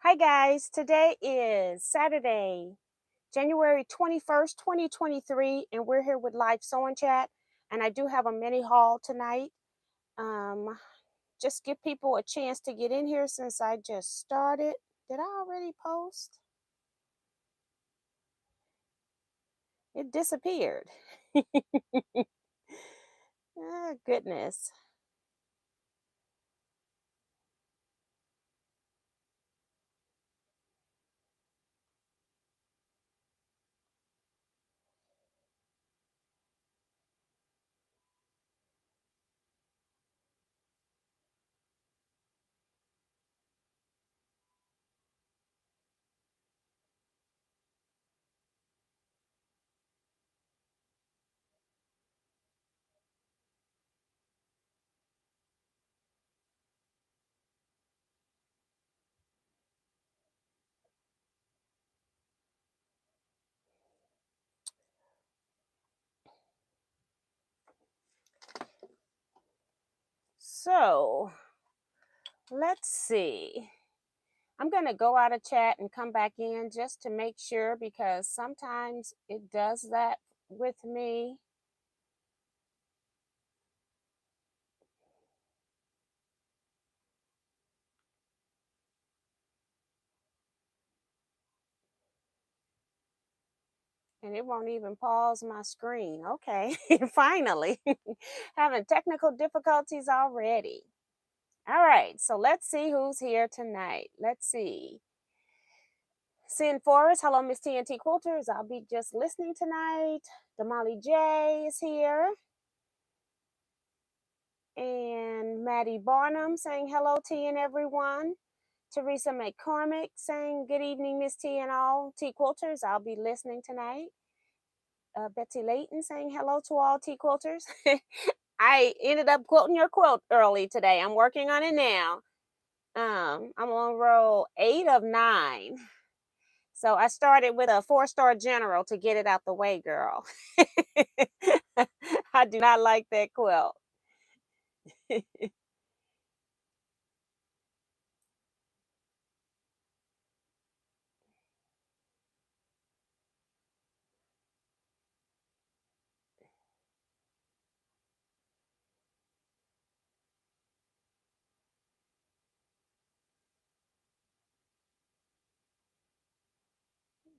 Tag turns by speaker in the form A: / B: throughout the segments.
A: Hi, guys. Today is Saturday, January 21st, 2023, and we're here with Live Sewing Chat. And I do have a mini haul tonight. Um, just give people a chance to get in here since I just started. Did I already post? It disappeared. Ah, goodness. So let's see. I'm going to go out of chat and come back in just to make sure because sometimes it does that with me. And it won't even pause my screen. Okay, finally. Having technical difficulties already. All right, so let's see who's here tonight. Let's see. Sin Forrest, hello, Miss TNT Quilters. I'll be just listening tonight. Damali J is here. And Maddie Barnum saying hello, T and everyone. Teresa McCormick saying good evening, Miss T and all T Quilters. I'll be listening tonight. Betsy Layton saying hello to all T Quilters. I ended up quilting your quilt early today. I'm working on it now. I'm on row 8 of 9. So I started with a 4-star general to get it out the way, girl. I do not like that quilt.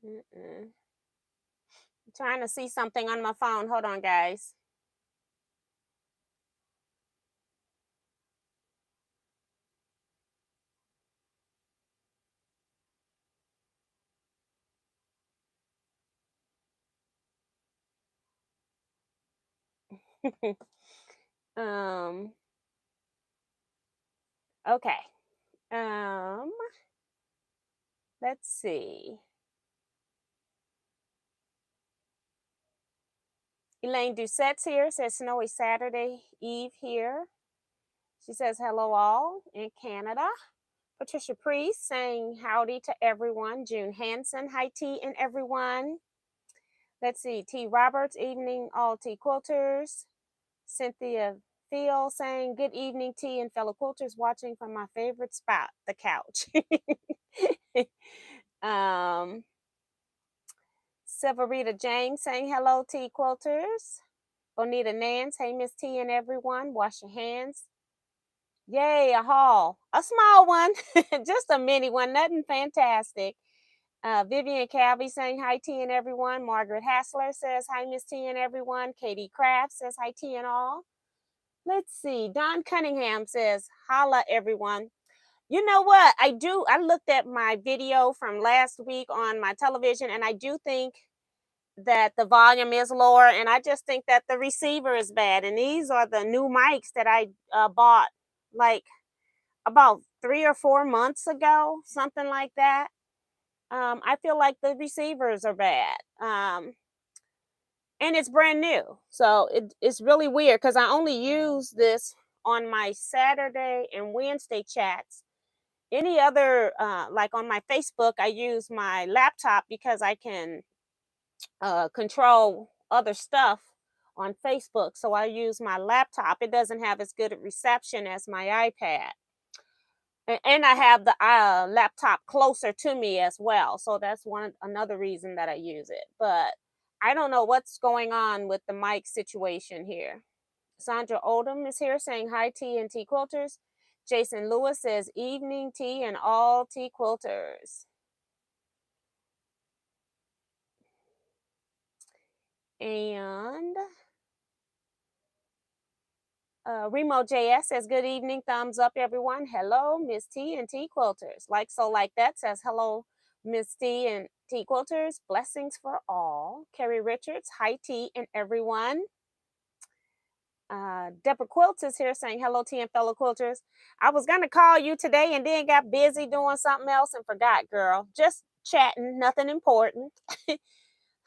A: I'm trying to see something on my phone. Hold on, guys. um. Okay. Um. Let's see. Elaine Doucette's here. Says snowy Saturday Eve here. She says hello all in Canada. Patricia Priest saying howdy to everyone. June Hanson, hi T and everyone. Let's see, T Roberts, evening all T Quilters. Cynthia Field saying good evening T and fellow quilters watching from my favorite spot, the couch. um, Severita James saying hello T Quilters. Bonita Nance, hey Miss T and everyone, wash your hands. Yay, a haul. A small one, just a mini one, nothing fantastic. Vivian Calvi saying hi T and everyone. Margaret Hassler says hi Miss T and everyone. Katie Kraft says hi T and all. Let's see. Don Cunningham says holla everyone. You know what? I looked at my video from last week on my television and I do think that the volume is lower and I just think that the receiver is bad. And these are the new mics that I bought like about 3 or 4 months ago, something like that. I feel like the receivers are bad. And it's brand new. So it's really weird because I only use this on my Saturday and Wednesday chats. Any other, like on my Facebook, I use my laptop because I can control other stuff on Facebook. So I use my laptop. It doesn't have as good a reception as my iPad. And I have the laptop closer to me as well, so that's another reason that I use it. But I don't know what's going on with the mic situation here. Sandra Oldham is here saying hi, T and T Quilters. Jason Lewis says evening tea and all T Quilters. And Remo JS says good evening, thumbs up everyone. Hello, Miss T and T Quilters. Like so like that says hello, Miss T and T Quilters. Blessings for all. Carrie Richards, hi T and everyone. Deborah Quilts is here saying hello, T and fellow quilters. I was gonna call you today and then got busy doing something else and forgot, girl. Just chatting, nothing important.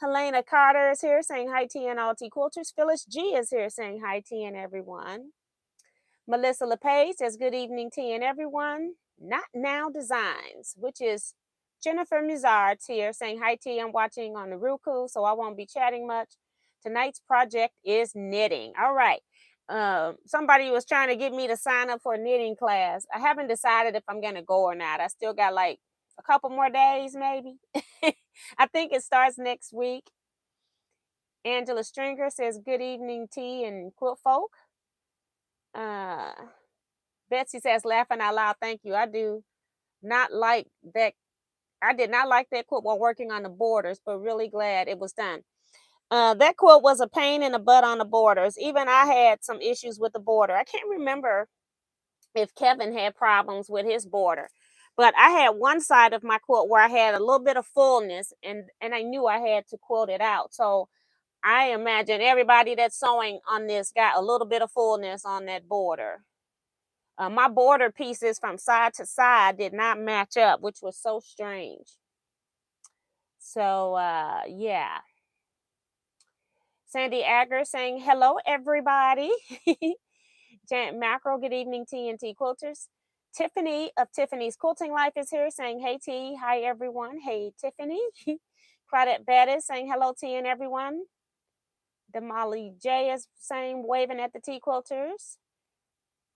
A: Helena Carter is here saying hi, T and all T quilters. Phyllis G is here saying hi, T and everyone. Melissa LePage says good evening, T and everyone. Not Now Designs, which is Jennifer Mizard's here saying hi, T. I'm watching on the Roku, so I won't be chatting much. Tonight's project is knitting. All right. Somebody was trying to get me to sign up for a knitting class. I haven't decided if I'm going to go or not. I still got like a couple more days, maybe. I think it starts next week. Angela Stringer says good evening, T and quilt folk. Betsy says laughing out loud. Thank you. I do not like that. I did not like that quilt while working on the borders, but really glad it was done. That quilt was a pain in the butt on the borders. Even I had some issues with the border. I can't remember if Kevin had problems with his border, but I had one side of my quilt where I had a little bit of fullness, and I knew I had to quilt it out. So I imagine everybody that's sewing on this got a little bit of fullness on that border. My border pieces from side to side did not match up, which was so strange. So, yeah. Sandy Agger saying, hello, everybody. Janet Mackerel, good evening, T and T Quilters. Tiffany of Tiffany's Quilting Life is here saying, hey, T. Hi, everyone. Hey, Tiffany. Claudette Bettis saying, hello, T and everyone. Damali J is saying, waving at the T Quilters.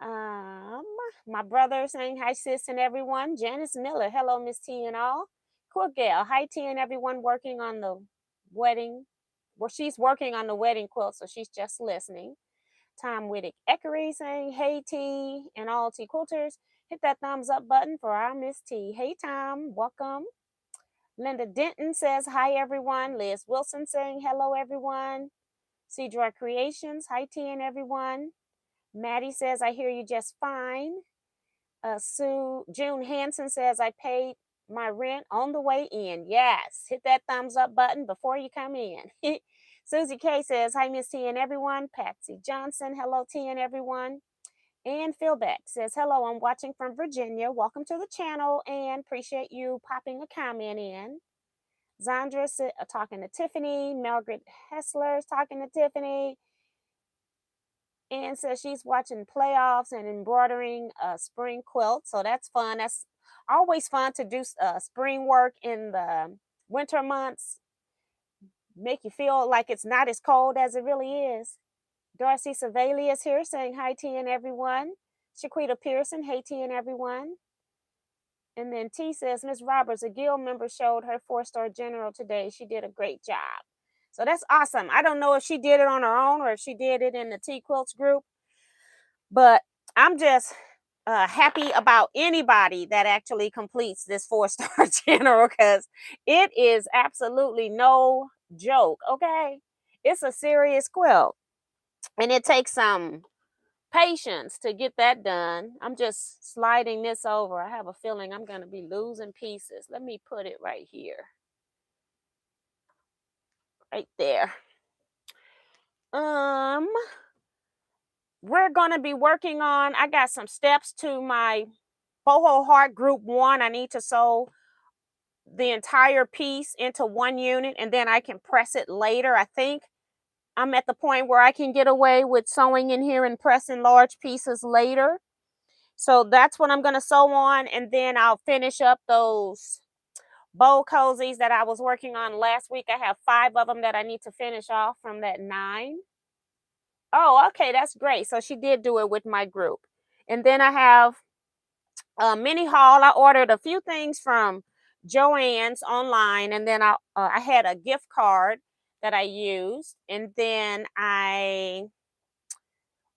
A: My brother saying hi, sis and everyone. Janice Miller, hello, Miss T and all. Cool gal, hi, T and everyone working on the wedding. Well, she's working on the wedding quilt, so she's just listening. Tom Whittick Eckery saying hey, T and all T quilters. Hit that thumbs up button for our Miss T. Hey, Tom, welcome. Linda Denton says hi, everyone. Liz Wilson saying hello, everyone. Cedra Creations, hi, T and everyone. Maddie says, I hear you just fine. June Hanson says, I paid my rent on the way in. Yes, hit that thumbs up button before you come in. Susie K says, hi, Miss T and everyone. Patsy Johnson, hello, T and everyone. And Phil Beck says, hello, I'm watching from Virginia. Welcome to the channel and appreciate you popping a comment in. Zandra talking to Tiffany. Margaret Hessler is talking to Tiffany. And says she's watching playoffs and embroidering a spring quilt. So that's fun. That's always fun to do spring work in the winter months. Make you feel like it's not as cold as it really is. Darcy Savali is here saying hi, T and everyone. Shaquita Pearson, hey, T and everyone. And then T says, Miss Roberts, a guild member showed her 4-star general today. She did a great job. So that's awesome. I don't know if she did it on her own or if she did it in the T Quilts group, but I'm just happy about anybody that actually completes this 4-star general because it is absolutely no joke, okay? It's a serious quilt, and it takes some patience to get that done. I'm just sliding this over. I have a feeling I'm going to be losing pieces. Let me put it right here. Right there. We're going to be working on, I got some steps to my Boho Heart Group 1. I need to sew the entire piece into one unit and then I can press it later. I think I'm at the point where I can get away with sewing in here and pressing large pieces later. So that's what I'm going to sew on, and then I'll finish up those bow cozies that I was working on last week. I have 5 of them that I need to finish off from that 9. Oh, okay, that's great. So she did do it with my group. And then I have mini haul. I ordered a few things from Joann's online, and then I had a gift card that I used, and then I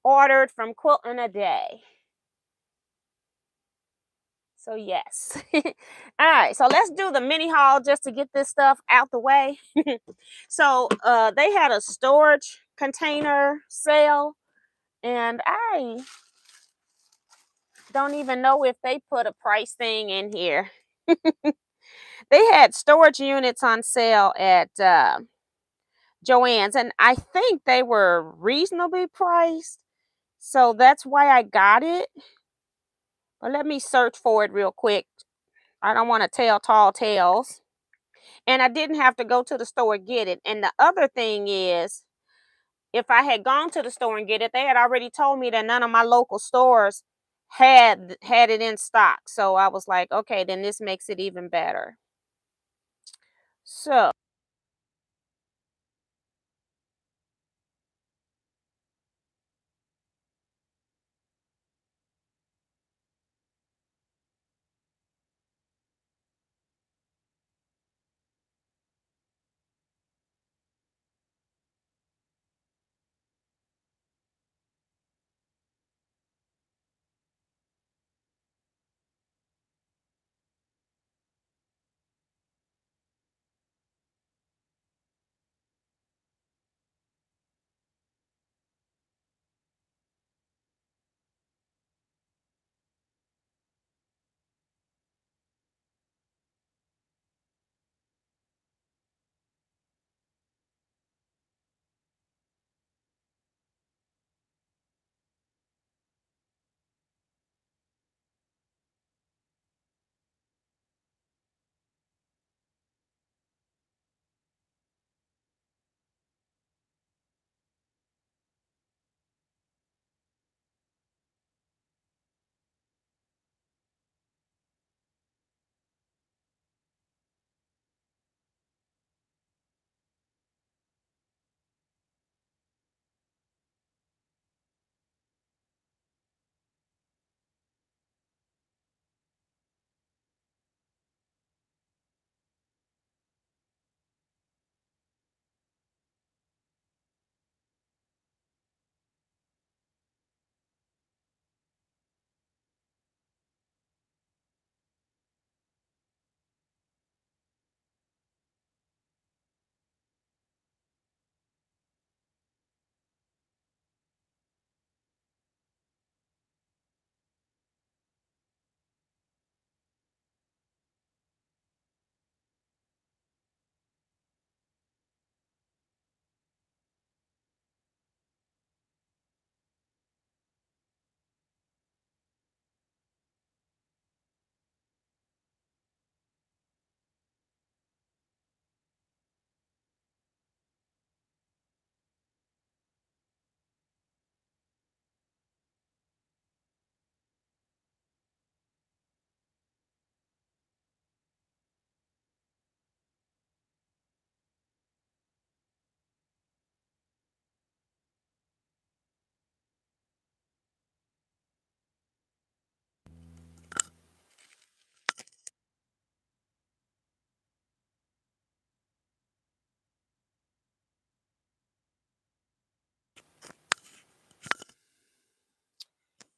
A: ordered from Quilt in a Day. So yes. All right, so let's do the mini haul just to get this stuff out the way. So they had a storage container sale, and I don't even know if they put a price thing in here. They had storage units on sale at Joann's, and I think they were reasonably priced. So that's why I got it. But let me search for it real quick. I don't want to tell tall tales. And I didn't have to go to the store and get it. And the other thing is, if I had gone to the store and get it, they had already told me that none of my local stores had it in stock. So I was like, okay, then this makes it even better. So,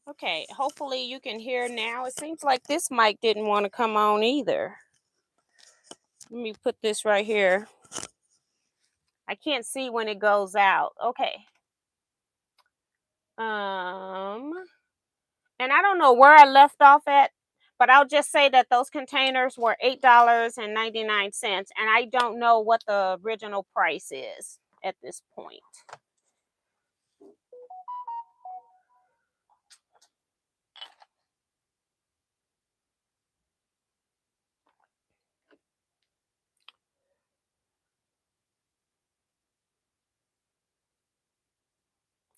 A: okay, hopefully you can hear now. It seems like this mic didn't want to come on either. Let me put this right here. I can't see when it goes out. Okay. And I don't know where I left off at, but I'll just say that those containers were $8.99, and I don't know what the original price is at this point.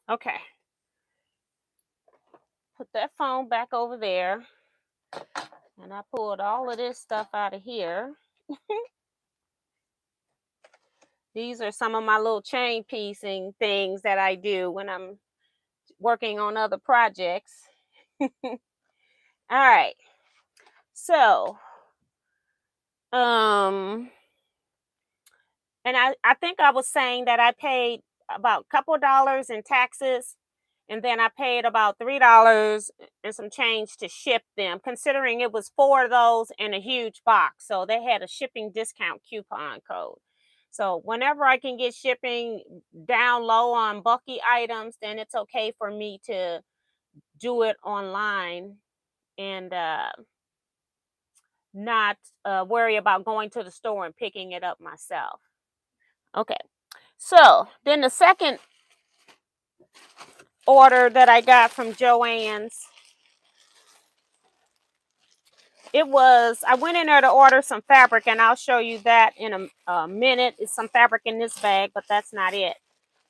A: Okay. Put that phone back over there. And I pulled all of this stuff out of here. These are some of my little chain piecing things that I do when I'm working on other projects. All right. So, um, and I think I was saying that I paid about a couple dollars in taxes, and then I paid about $3 and some change to ship them, considering it was four of those in a huge box. So they had a shipping discount coupon code. So whenever I can get shipping down low on bulky items, then it's okay for me to do it online and not worry about going to the store and picking it up myself. Okay. So then the second order that I got from Joann's, I went in there to order some fabric, and I'll show you that in a minute. It's some fabric in this bag, but that's not it.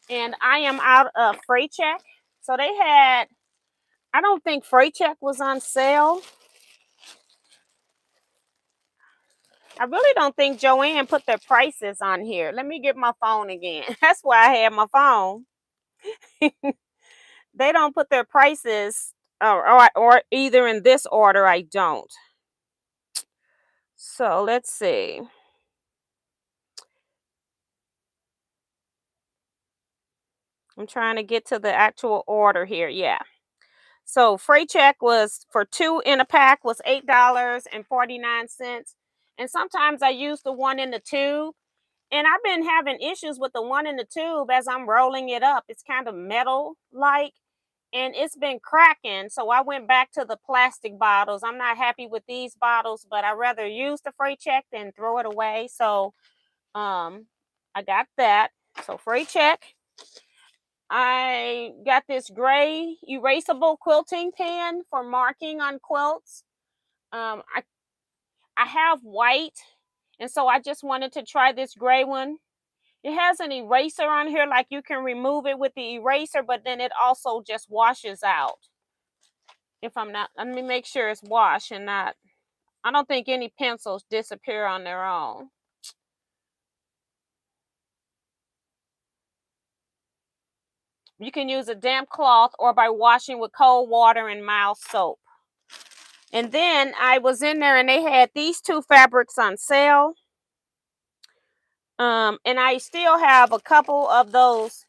A: And I am out of freight check. So they had, I don't think freight check was on sale. I really don't think Joann put their prices on here. Let me get my phone again. That's why I had my phone. They don't put their prices, or either in this order, I don't. So let's see. I'm trying to get to the actual order here. Yeah. So freight check was for two in a pack was $8.49. And sometimes I use the one in the tube. And I've been having issues with the one in the tube as I'm rolling it up. It's kind of metal like, and it's been cracking. So I went back to the plastic bottles. I'm not happy with these bottles, but I'd rather use the freight check than throw it away. So I got that. So freight check. I got this gray erasable quilting pen for marking on quilts. I have white, and so I just wanted to try this gray one. It has an eraser on here, like you can remove it with the eraser, but then it also just washes out. If I'm not, let me make sure it's washed and not, I don't think any pencils disappear on their own. You can use a damp cloth or by washing with cold water and mild soap. And then I was in there and they had these two fabrics on sale. And I still have a couple of those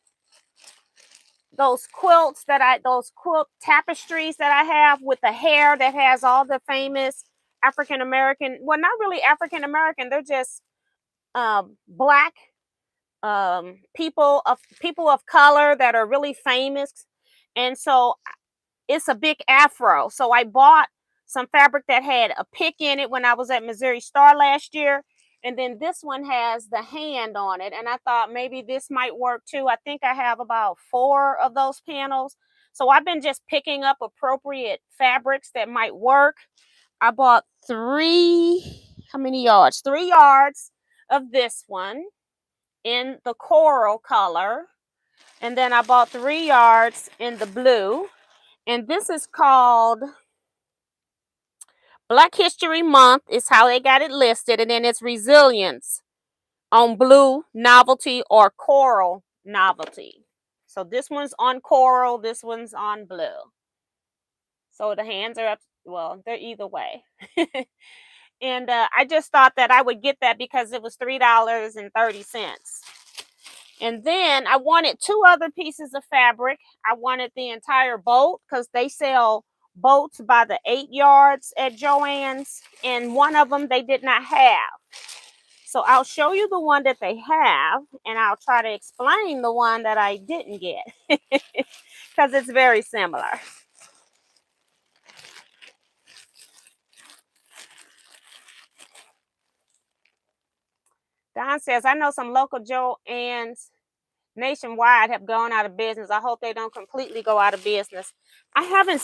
A: quilts those quilt tapestries that I have with the hair that has all the famous African American, well, not really African American, they're just black people of color that are really famous. And so it's a big afro. So I bought some fabric that had a pick in it when I was at Missouri Star last year. And then this one has the hand on it. And I thought maybe this might work too. I think I have about 4 of those panels. So I've been just picking up appropriate fabrics that might work. I bought 3 yards of this one in the coral color. And then I bought 3 yards in the blue. And this is called Black History Month, is how they got it listed. And then it's Resilience on blue novelty or coral novelty. So this one's on coral, this one's on blue. So the hands are up, well, they're either way. And I just thought that I would get that because it was $3.30. And then I wanted 2 other pieces of fabric. I wanted the entire boat because they sell boats by the 8 yards at Joann's, and one of them they did not have. So I'll show you the one that they have, and I'll try to explain the one that I didn't get because it's very similar. Don says, I know some local Joann's nationwide have gone out of business. I hope they don't completely go out of business. I haven't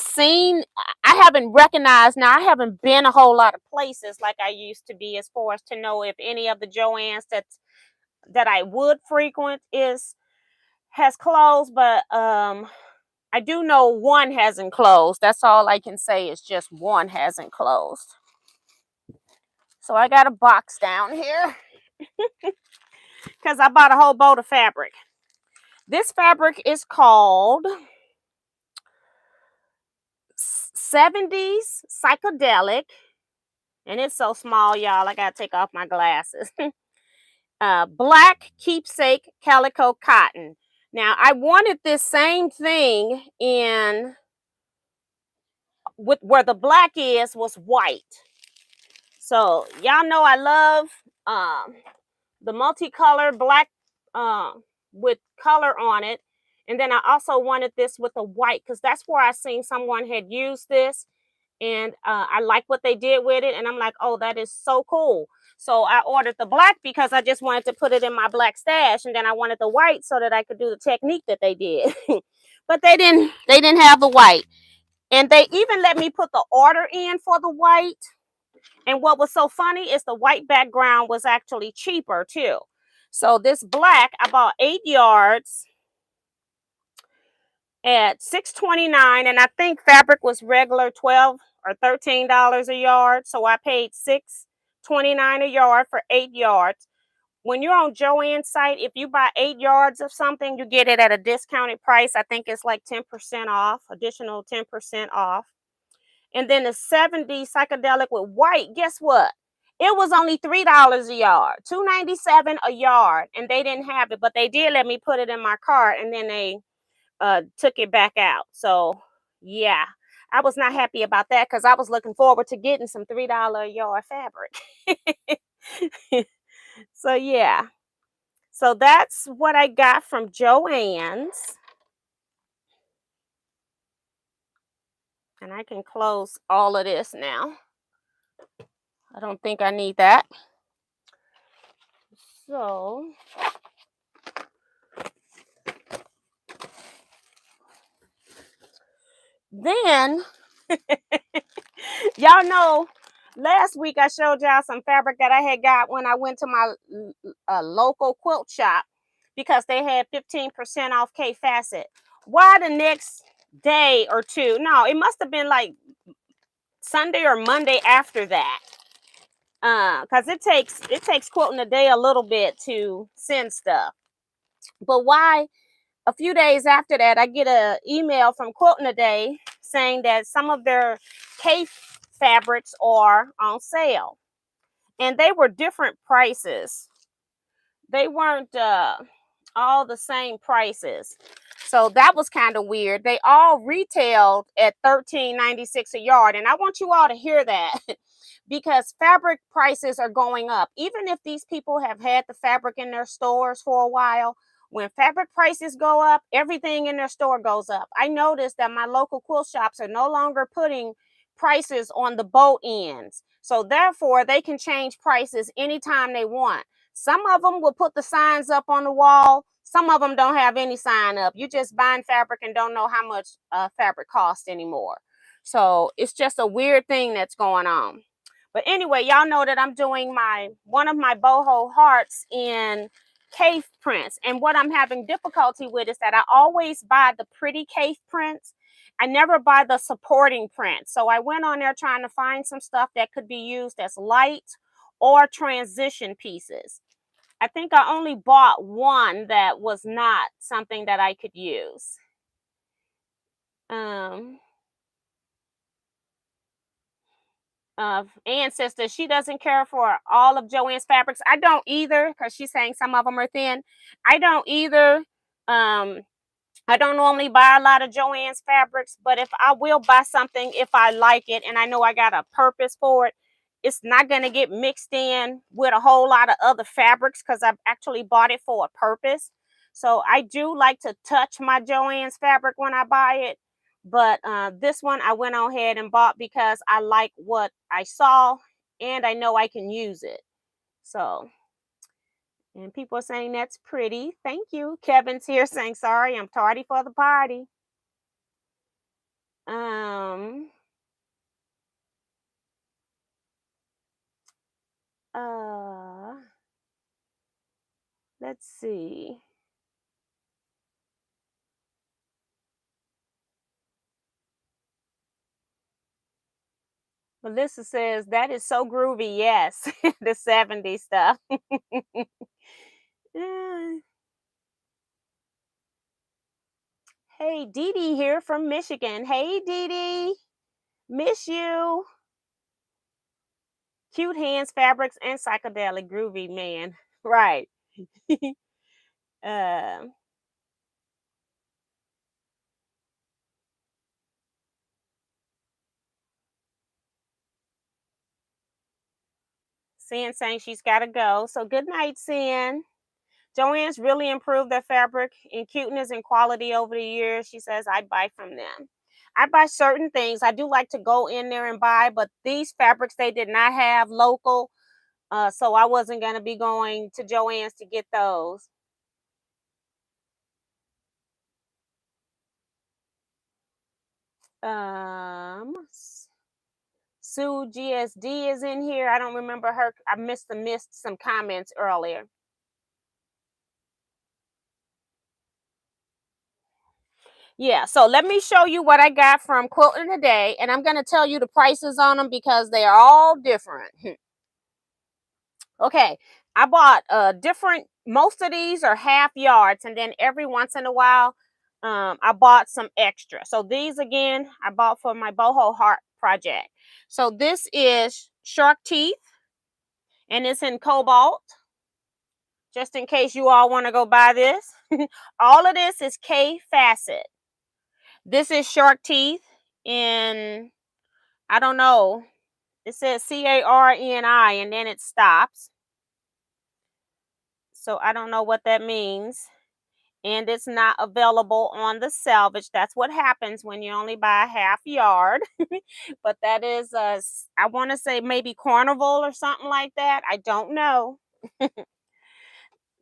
A: recognized, now I haven't been a whole lot of places like I used to be as far as to know if any of the Joann's that I would frequent has closed, but I do know one hasn't closed. That's all I can say, is just one hasn't closed. So I got a box down here because I bought a whole boat of fabric. This fabric is called 70s Psychedelic. And it's so small, y'all. I gotta take off my glasses. Black keepsake calico cotton. Now I wanted this same thing in with where the black is was white. So y'all know I love um, the multicolored black uh, with color on it. And then I also wanted this with the white because that's where I seen someone had used this. And I like what they did with it. And I'm like, oh, that is so cool. So I ordered the black because I just wanted to put it in my black stash. And then I wanted the white so that I could do the technique that they did. But they didn't have the white. And they even let me put the order in for the white. And what was so funny is the white background was actually cheaper too. So this black, I bought 8 yards at $6.29, and I think fabric was regular $12 or $13 a yard. So I paid $6.29 a yard for 8 yards. When you're on Joann's site, if you buy 8 yards of something, you get it at a discounted price. I think it's like 10% off, additional 10% off. And then the 70 psychedelic with white, guess what? It was only $3 a yard, $2.97 a yard, and they didn't have it, but they did let me put it in my cart, and then they took it back out. So yeah, I was not happy about that because I was looking forward to getting some $3 a yard fabric. So yeah, so that's what I got from Joann's, and I can close all of this now. I don't think I need that. So then, y'all know, last week I showed y'all some fabric that I had got when I went to my local quilt shop because they had 15% off K Facet. Why the next day or two? No, it must have been like Sunday or Monday after that. Because it takes quilting a day a little bit to send stuff. But why a few days after that, I get an email from Quilting a Day saying that some of their K fabrics are on sale, and they were different prices. They weren't all the same prices, so that was kind of weird. They all retailed at $13.96 a yard, and I want you all to hear that because fabric prices are going up. Even if these people have had the fabric in their stores for a while, when fabric prices go up, everything in their store goes up. I noticed that my local quilt shops are no longer putting prices on the boat ends. So therefore, they can change prices anytime they want. Some of them will put the signs up on the wall. Some of them don't have any sign up. You just buying fabric and don't know how much fabric costs anymore. So it's just a weird thing that's going on. But anyway, y'all know that I'm doing one of my boho hearts in cave prints. And what I'm having difficulty with is that I always buy the pretty cave prints. I never buy the supporting print. So I went on there trying to find some stuff that could be used as light or transition pieces. I think I only bought one that was not something that I could use. Ann's sister, she doesn't care for all of Joann's fabrics. I don't either, because she's saying some of them are thin. I don't either. Um, I don't normally buy a lot of Joann's fabrics, but if I will buy something, if I like it and I know I got a purpose for it, it's not going to get mixed in with a whole lot of other fabrics because I've actually bought it for a purpose. So I do like to touch my Joann's fabric when I buy it. But this one I went on ahead and bought because I like what I saw and I know I can use it. So, and people are saying that's pretty. Thank you. Kevin's here saying, sorry, I'm tardy for the party. Um, uh, let's see. Melissa says that is so groovy. Yes, the 70s stuff. Yeah. Hey, Dee Dee here from Michigan. Hey, Dee Dee, miss you. Cute hands, fabrics, and psychedelic groovy man. Right. uh, Sin saying she's got to go. So good night, Sin. Joanne's really improved their fabric in cuteness and quality over the years. She says, I buy from them. I buy certain things. I do like to go in there and buy, but these fabrics they did not have local. So I wasn't going to be going to Joanne's to get those. Sue GSD is in here. I don't remember her. I missed some comments earlier. Yeah, so let me show you what I got from Quilting Today, and I'm going to tell you the prices on them because they are all different. Okay, I bought different, most of these are half yards, and then every once in a while, I bought some extra. So these again, I bought for my boho heart project. So this is shark teeth, and it's in cobalt, just in case you all want to go buy this. All of this is K facet. This is shark teeth in, I don't know, it says CARNI and then it stops. So I don't know what that means. And it's not available on the salvage. That's what happens when you only buy a half yard. But that is, I want to say maybe Carnival or something like that. I don't know.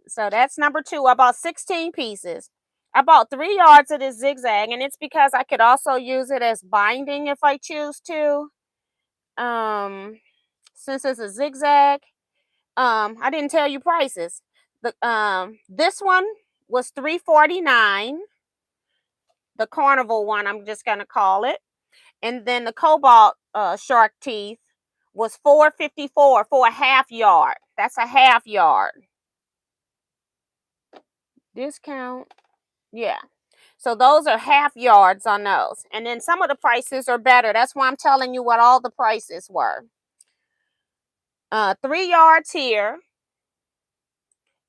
A: So that's number two. I bought 16 pieces. I bought 3 yards of this zigzag, and it's because I could also use it as binding if I choose to. Since it's a zigzag, I didn't tell you prices. This one was $3.49. The carnival one, I'm just gonna call it, and then the cobalt shark teeth was $4.54 for a half yard. That's a half yard discount. Yeah. So those are half yards on those. And then some of the prices are better. That's why I'm telling you what all the prices were. 3 yards here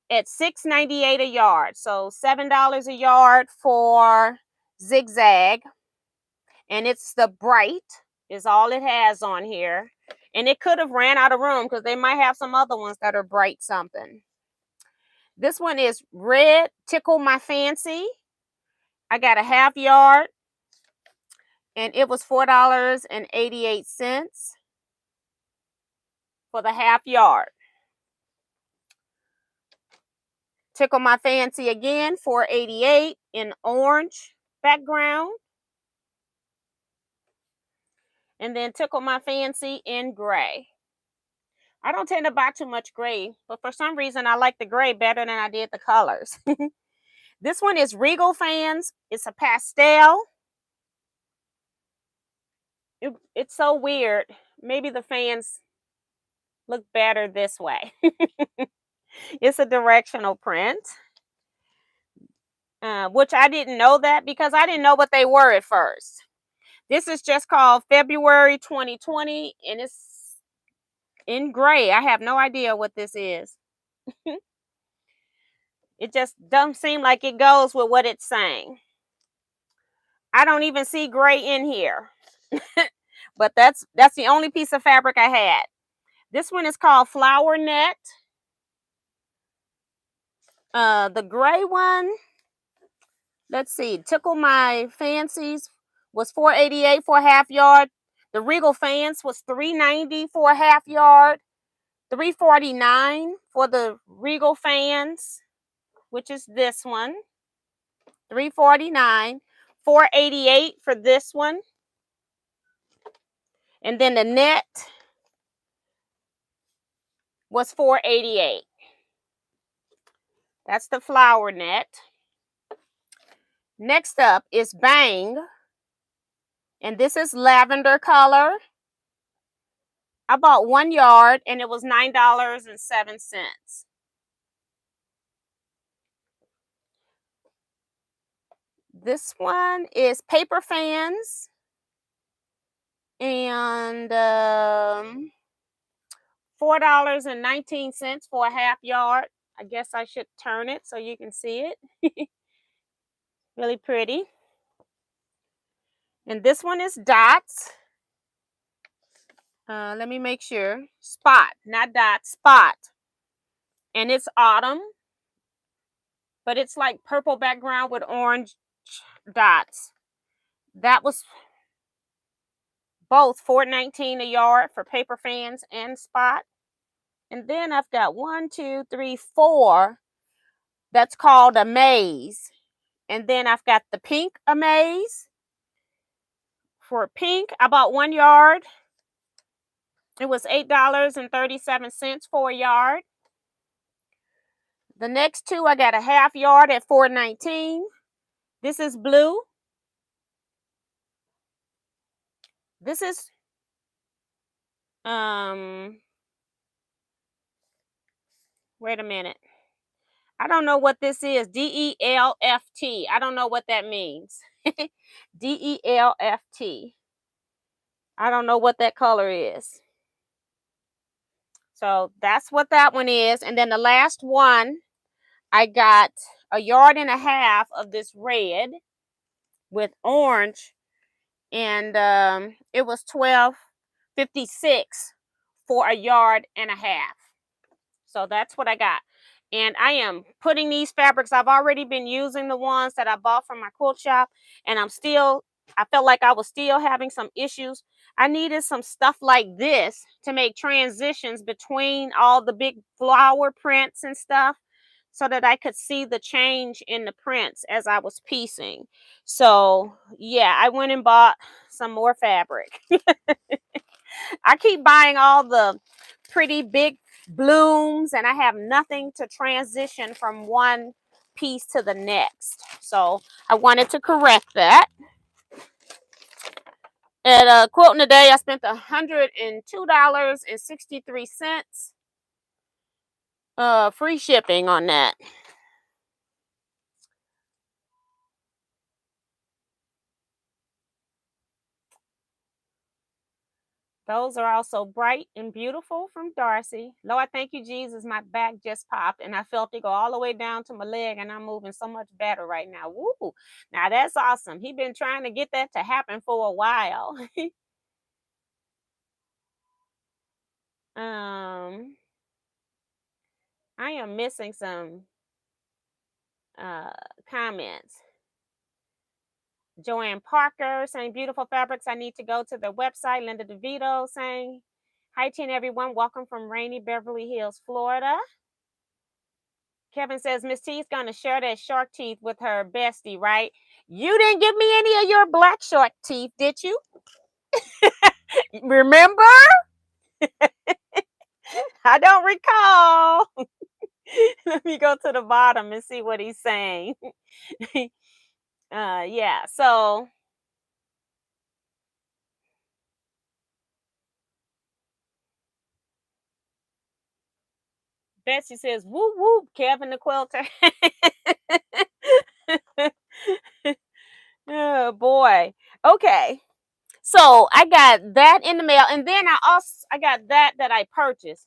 A: at $6.98 a yard. So $7 a yard for zigzag. And it's the bright is all it has on here. And it could have ran out of room because they might have some other ones that are bright something. This one is red, Tickle My Fancy. I got a half yard and it was $4.88 for the half yard. Tickle My Fancy again, $4.88 in orange background. And then Tickle My Fancy in gray. I don't tend to buy too much gray, but for some reason I like the gray better than I did the colors. This one is Regal Fans. It's a pastel. It's so weird. Maybe the fans look better this way. It's a directional print, which I didn't know that because I didn't know what they were at first. This is just called February 2020, and it's in gray. I have no idea what this is. It just doesn't seem like it goes with what it's saying. I don't even see gray in here. But that's the only piece of fabric I had. This one is called Flower Net. The gray one, let's see, Tickle My Fancies was $4.88 for a half yard. The Regal Fans was $3.90 for a half yard. $3.49 for the Regal Fans, which is this one. $3.49. $4.88 for this one. And then the net was $4.88. That's the flower net. Next up is Bang. And this is lavender color. I bought 1 yard and it was $9.07. This one is Paper Fans. And $4.19 for a half yard. I guess I should turn it so you can see it. Really pretty. And this one is dots. Let me make sure. Spot, not dot, spot. And it's autumn, but it's like purple background with orange dots. That was both $4.19 a yard for paper fans and spot. And then I've got 1, 2, 3, 4. That's called a maze. And then I've got the pink amaze. For pink, I bought 1 yard. It was $8.37 for a yard. The next two, I got a half yard at $4.19. This is blue. This is wait a minute. I don't know what this is. DELFT. I don't know what that means. DELFT. I don't know what that color is. So that's what that one is. And then the last one, I got a yard and a half of this red with orange. And it was $12.56 for a yard and a half. So that's what I got. And I am putting these fabrics. I've already been using the ones that I bought from my quilt shop. And I felt like I was still having some issues. I needed some stuff like this to make transitions between all the big flower prints and stuff, so that I could see the change in the prints as I was piecing. So yeah, I went and bought some more fabric. I keep buying all the pretty big blooms, and I have nothing to transition from one piece to the next. So I wanted to correct that. At Quilting Today, I spent $102.63. Free shipping on that. Those are also bright and beautiful from Darcy. Lord, thank you, Jesus. My back just popped and I felt it go all the way down to my leg, and I'm moving so much better right now. Woo! Now that's awesome. He's been trying to get that to happen for a while. I am missing some comments. Joanne Parker saying beautiful fabrics. I need to go to their website. Linda DeVito saying hi to everyone. Welcome from rainy Beverly Hills, Florida. Kevin says Miss T is going to share that shark teeth with her bestie, right? You didn't give me any of your black shark teeth, did you? Remember? I don't recall. Let me go to the bottom and see what he's saying. Yeah, so Betsy says, whoop, whoop, Kevin the quilter. Oh, boy. Okay. So I got that in the mail. And then I got that I purchased.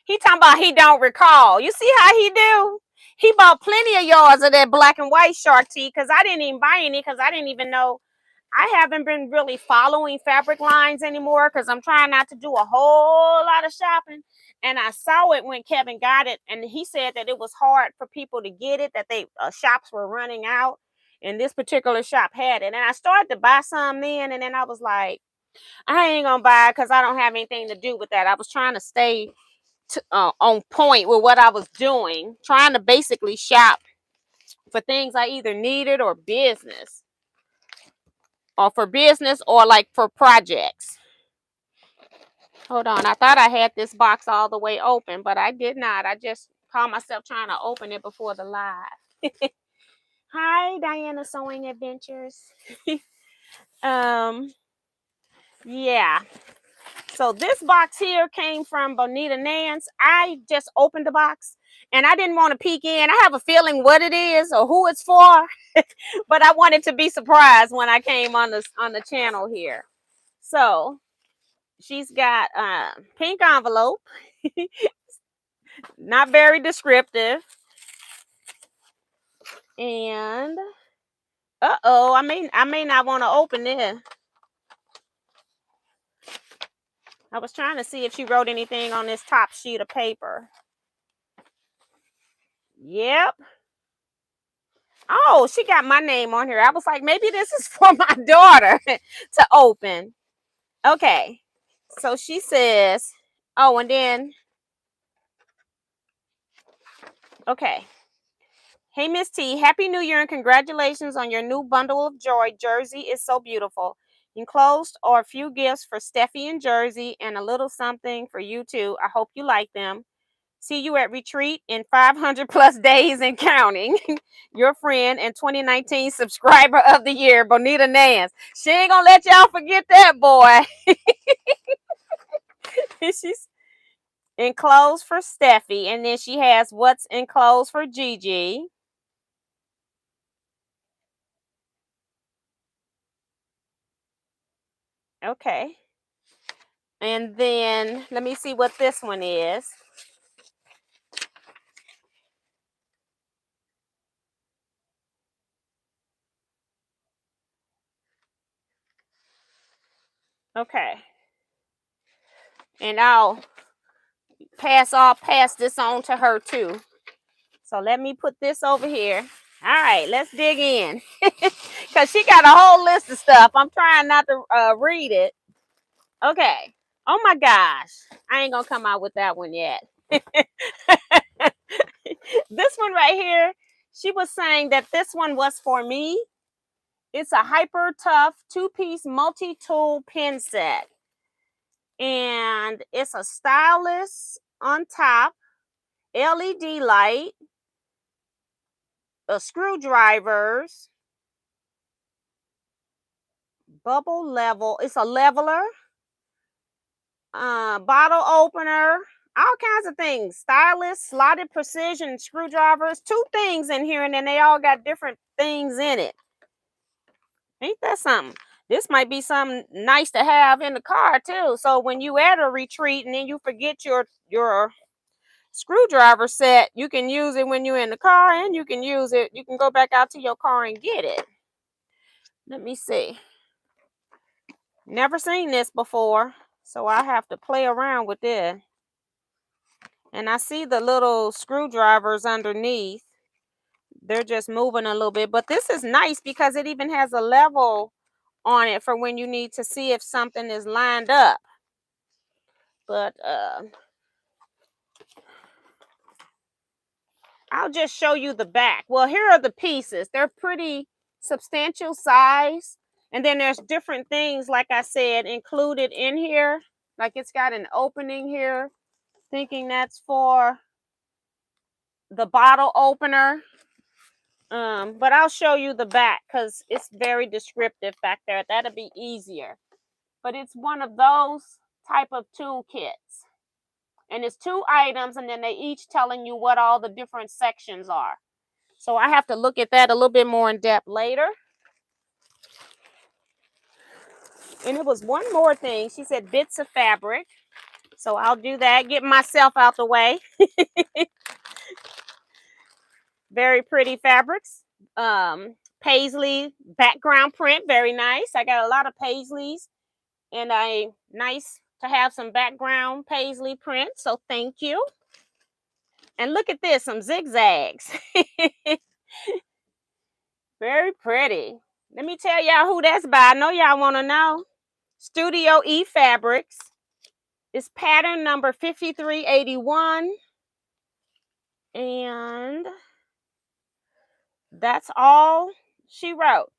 A: He talking about he don't recall. You see how he do? He bought plenty of yards of that black and white shark tee, because I didn't even buy any, because I didn't even know. I haven't been really following fabric lines anymore because I'm trying not to do a whole lot of shopping. And I saw it when Kevin got it, and he said that it was hard for people to get it, that they shops were running out, and this particular shop had it. And I started to buy some then, and then I was like, I ain't gonna buy it because I don't have anything to do with that. I was trying to stay on point with what I was doing, trying to basically shop for things I either needed or business. Or for business, or like for projects. Hold on. I thought I had this box all the way open, but I did not. I just caught myself trying to open it before the live. Hi, Diana Sewing Adventures. Yeah. So this box here came from Bonita Nance. I just opened the box and I didn't want to peek in. I have a feeling what it is or who it's for, but I wanted to be surprised when I came on the channel here. So She's got pink envelope, not very descriptive. And I may not want to open it. I was trying to see if she wrote anything on this top sheet of paper. Yep. Oh, she got my name on here. I was like, maybe this is for my daughter to open. Okay. So she says, oh, and then, okay. Hey, Miss T, Happy New Year and congratulations on your new bundle of joy. Jersey is so beautiful. Enclosed are a few gifts for Steffi and Jersey and a little something for you too. I hope you like them. See you at retreat in 500 plus days and counting. Your friend and 2019 subscriber of the year, Bonita Nance. She ain't gonna let y'all forget that, boy. She's enclosed for Steffi, and then she has what's enclosed for Gigi. Okay. And then let me see what this one is. Okay. And I'll pass this on to her too. So let me put this over here. All right, let's dig in. Because she got a whole list of stuff. I'm trying not to read it. Okay. Oh my gosh. I ain't going to come out with that one yet. This one right here, she was saying that this one was for me. It's a hyper tough 2-piece multi-tool pen set. And it's a stylus on top, LED light, screwdrivers, bubble level. It's a leveler, bottle opener, all kinds of things. Stylus, slotted precision screwdrivers, 2 things in here, and then they all got different things in it. Ain't that something? This might be something nice to have in the car too. So when you at a retreat and then you forget your screwdriver set, you can use it when you're in the car, and you can use it. You can go back out to your car and get it. Let me see. Never seen this before, so I have to play around with it. And I see the little screwdrivers underneath. They're just moving a little bit, but this is nice because it even has a level on it for when you need to see if something is lined up. But I'll just show you the back. Well, here are the pieces. They're pretty substantial size. And then there's different things, like I said, included in here. Like it's got an opening here, thinking that's for the bottle opener. But I'll show you the back because it's very descriptive back there. That'll be easier. But it's one of those type of toolkits. And it's 2 items, and then they each telling you what all the different sections are. So I have to look at that a little bit more in depth later. And it was one more thing. She said bits of fabric. So I'll do that, get myself out the way. Very pretty fabrics. Paisley background print, very nice. I got a lot of Paisleys, and nice to have some background Paisley print. So thank you. And look at this, some zigzags. Very pretty. Let me tell y'all who that's by. I know y'all want to know. Studio E Fabrics. It's pattern number 5381. And that's all she wrote.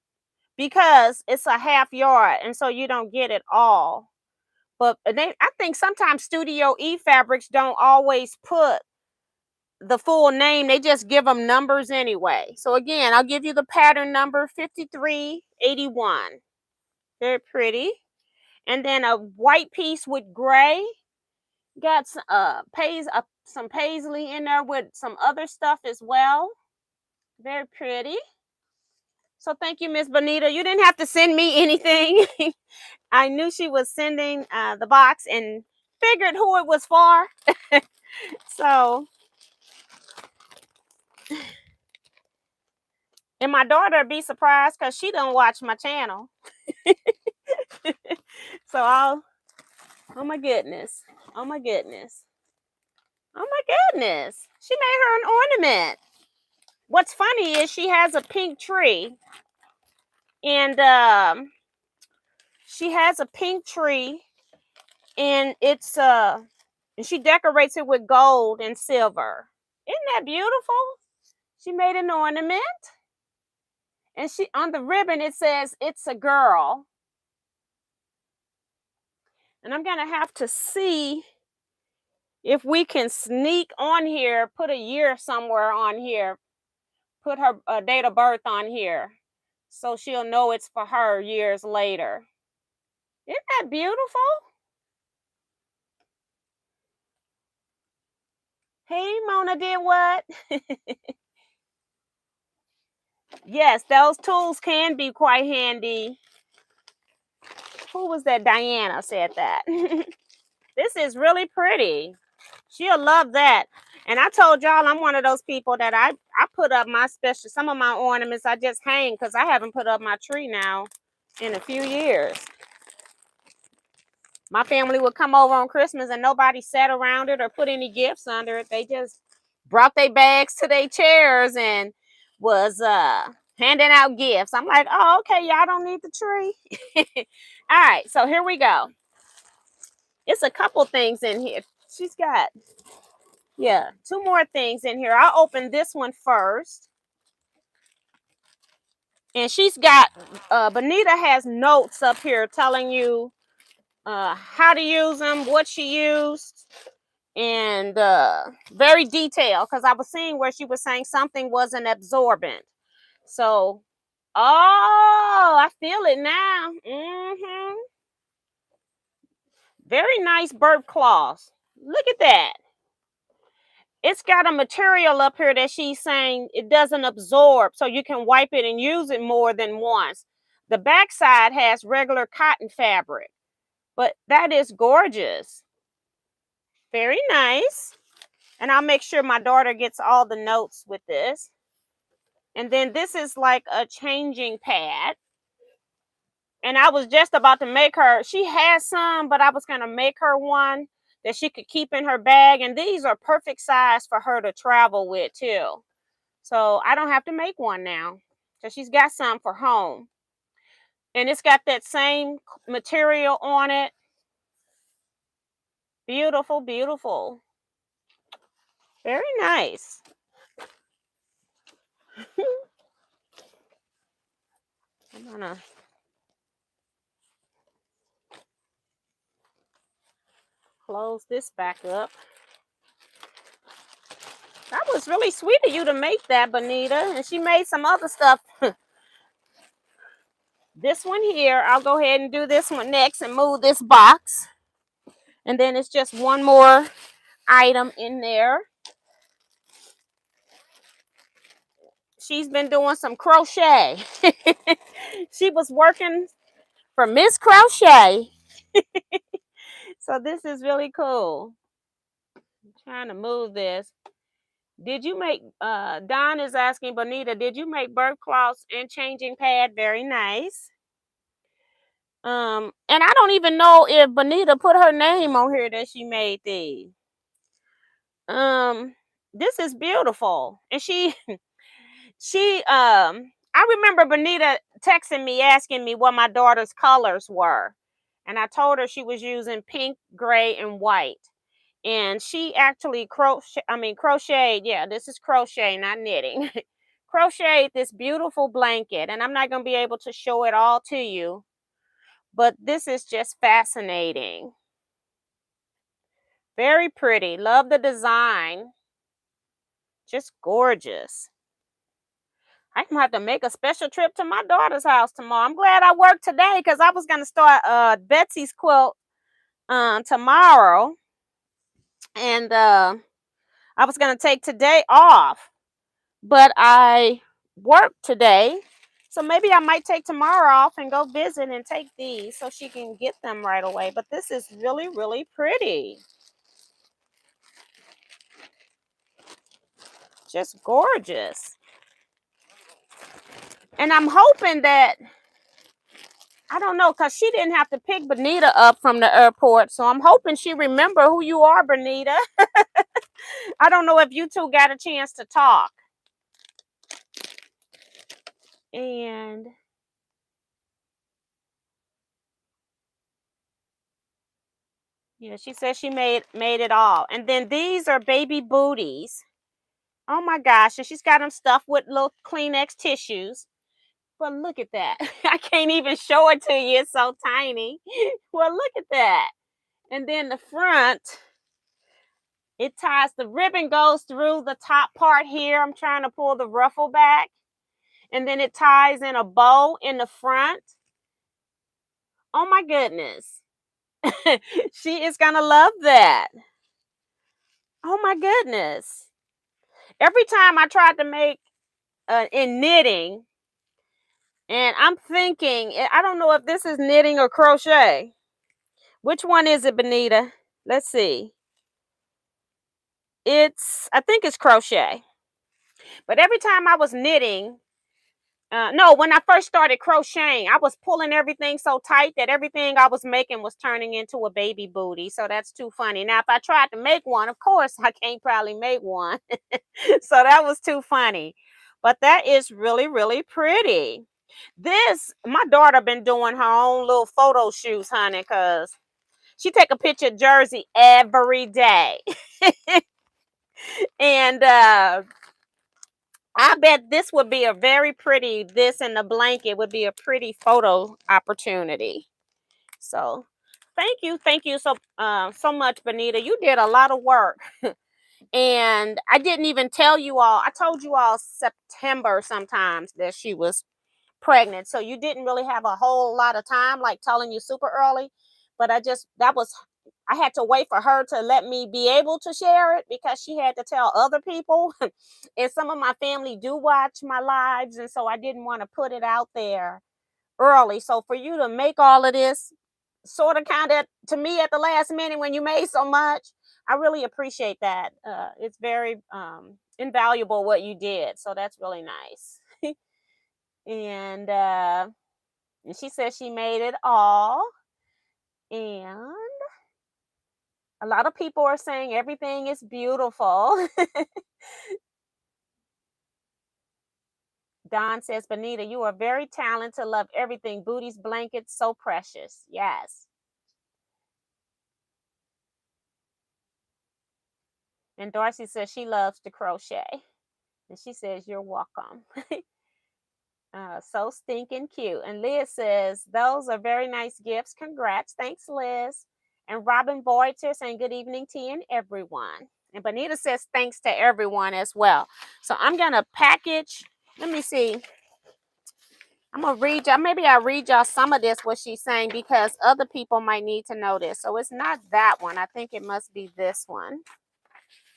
A: Because it's a half yard, and so you don't get it all. But I think sometimes Studio E Fabrics don't always put the full name. They just give them numbers anyway. So again, I'll give you the pattern number 5381. Very pretty. And then a white piece with gray. Got some paisley in there with some other stuff as well. Very pretty. So thank you, Miss Bonita. You didn't have to send me anything. I knew she was sending the box and figured who it was for. So, and my daughter would be surprised because she don't watch my channel. So oh my goodness. Oh my goodness. Oh my goodness. She made her an ornament. What's funny is she has a pink tree. And she has a pink tree. And it's and she decorates it with gold and silver. Isn't that beautiful? She made an ornament. And she on the ribbon it says it's a girl. And I'm gonna have to see if we can sneak on here, put a year somewhere on here, put her date of birth on here, so she'll know it's for her years later. Isn't that beautiful? Hey, Mona did what? Yes, those tools can be quite handy. Who was that? Diana said that. This is really pretty. She'll love that. And I told y'all I'm one of those people that I put up my special, some of my ornaments I just hang because I haven't put up my tree now in a few years. My family would come over on Christmas and nobody sat around it or put any gifts under it. They just brought their bags to their chairs and was handing out gifts. I'm like, oh, okay, y'all don't need the tree. All right, so here we go. It's a couple things in here. She's got, yeah, 2 more things in here. I'll open this one first. And she's got, Bonita has notes up here telling you how to use them, what she used, and very detailed, because I was seeing where she was saying something wasn't absorbent. So, oh, I feel it now. Very nice burp cloths. Look at that. It's got a material up here that she's saying it doesn't absorb, so you can wipe it and use it more than once. The backside has regular cotton fabric, but that is gorgeous. Very nice. And I'll make sure my daughter gets all the notes with this. And then this is like a changing pad. And I was just about to make her, she has some, but I was going to make her one that she could keep in her bag. And these are perfect size for her to travel with too. So I don't have to make one now. So she's got some for home. And it's got that same material on it. Beautiful, beautiful. Very nice. I'm gonna close this back up. That was really sweet of you to make that, Bonita. And she made some other stuff. This one here, I'll go ahead and do this one next and move this box. And then it's just one more item in there. She's been doing some crochet. She was working for Miss Crochet. So this is really cool. I'm trying to move this. Did you make, Don is asking Bonita, did you make burp cloths and changing pad? Very nice. And I don't even know if Bonita put her name on here that she made these. This is beautiful. And I remember Bonita texting me asking me what my daughter's colors were. And I told her she was using pink, gray, and white. And she actually crocheted. Yeah, this is crochet, not knitting. Crocheted this beautiful blanket. And I'm not going to be able to show it all to you. But this is just fascinating. Very pretty. Love the design. Just gorgeous. I'm gonna have to make a special trip to my daughter's house tomorrow. I'm glad I worked today because I was gonna start Betsy's quilt tomorrow. And I was gonna take today off. But I worked today. So maybe I might take tomorrow off and go visit and take these so she can get them right away. But this is really, really pretty. Just gorgeous. And I'm hoping that, I don't know, because she didn't have to pick Benita up from the airport. So I'm hoping she remember who you are, Benita. I don't know if you two got a chance to talk. And yeah, she says she made it all. And then these are baby booties. Oh my gosh. And she's got them stuffed with little Kleenex tissues. But look at that. I can't even show it to you. It's so tiny. Well, look at that. And then the front, it ties, the ribbon goes through the top part here. I'm trying to pull the ruffle back. And then it ties in a bow in the front. Oh my goodness. She is going to love that. Oh my goodness. Every time I tried to make in knitting, and I'm thinking, I don't know if this is knitting or crochet. Which one is it, Benita? Let's see. I think it's crochet. But every time I was knitting, no, when I first started crocheting, I was pulling everything so tight that everything I was making was turning into a baby booty. So that's too funny. Now, if I tried to make one, of course, I can't probably make one. So that was too funny. But that is really, really pretty. My daughter been doing her own little photo shoots, honey, because she take a picture of Jersey every day. And I bet this would be this and the blanket would be a pretty photo opportunity. So thank you so much, Benita. You did a lot of work. And I didn't even tell you all. I told you all September sometimes that she was pregnant. So you didn't really have a whole lot of time, like telling you super early. But I had to wait for her to let me be able to share it because she had to tell other people. And some of my family do watch my lives. And so I didn't want to put it out there early. So for you to make all of this sort of kind of to me at the last minute when you made so much, I really appreciate that. It's very invaluable what you did. So that's really nice. And she says she made it all. And a lot of people are saying everything is beautiful. Don says, Benita, you are very talented. Love everything. Booties, blankets, so precious. Yes. And Darcy says she loves to crochet. And she says, you're welcome. So stinking cute. And Liz says, those are very nice gifts. Congrats. Thanks, Liz. And Robin Boyter saying, good evening to you and everyone. And Benita says, thanks to everyone as well. So I'm going to package. Let me see. I'm going to read y'all. Maybe I'll read y'all some of this, what she's saying, because other people might need to know this. So it's not that one. I think it must be this one.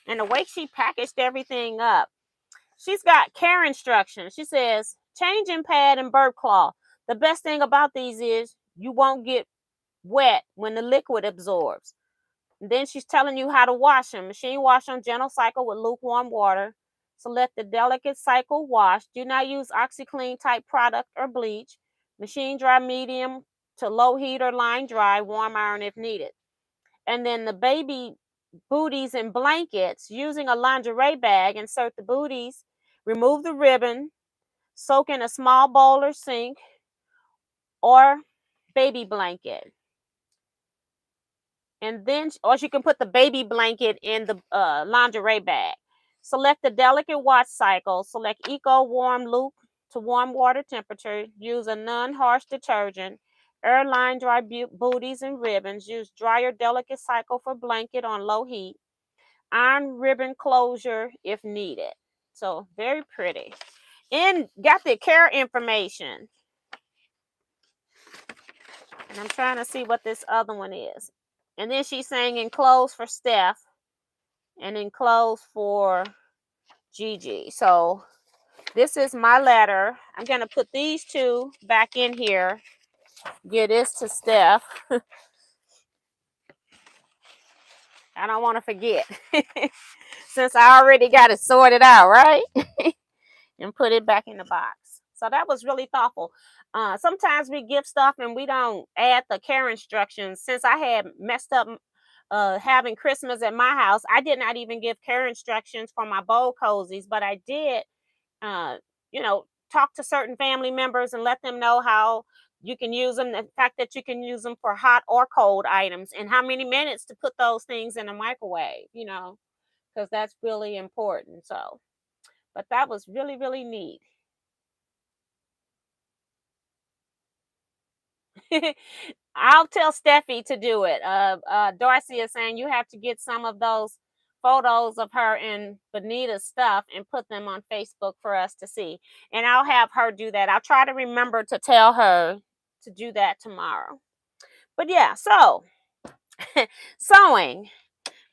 A: And the way she packaged everything up, she's got care instructions. She says, changing pad and bird claw. The best thing about these is you won't get wet when the liquid absorbs. And then she's telling you how to wash them. Machine wash them, gentle cycle with lukewarm water. Select the delicate cycle wash. Do not use OxyClean type product or bleach. Machine dry medium to low heat or line dry, warm iron if needed. And then the baby booties and blankets, using a lingerie bag, insert the booties, remove the ribbon, soak in a small bowl or sink, or baby blanket. And then, or you can put the baby blanket in the lingerie bag. Select the delicate wash cycle. Select Eco Warm Loop to warm water temperature. Use a non-harsh detergent. Air line dry booties and ribbons. Use dryer delicate cycle for blanket on low heat. Iron ribbon closure if needed. So very pretty. And got the care information. And I'm trying to see what this other one is. And then she's saying enclosed for Steph and enclosed for Gigi. So This is my letter. I'm going to put these two back in here. Give this to Steph. I don't want to forget. Since I already got it sorted out, right? And put it back in the box. So that was really thoughtful. Sometimes we give stuff and we don't add the care instructions. Since I had messed up having Christmas at my house, I did not even give care instructions for my bowl cozies, but I did, uh, talk to certain family members and let them know how you can use them. The fact that you can use them for hot or cold items and how many minutes to put those things in a microwave, because that's really important. So, but that was really, really neat. I'll tell Steffi to do it. Darcy is saying you have to get some of those photos of her and Benita's stuff and put them on Facebook for us to see. And I'll have her do that. I'll try to remember to tell her to do that tomorrow. But yeah, so sewing.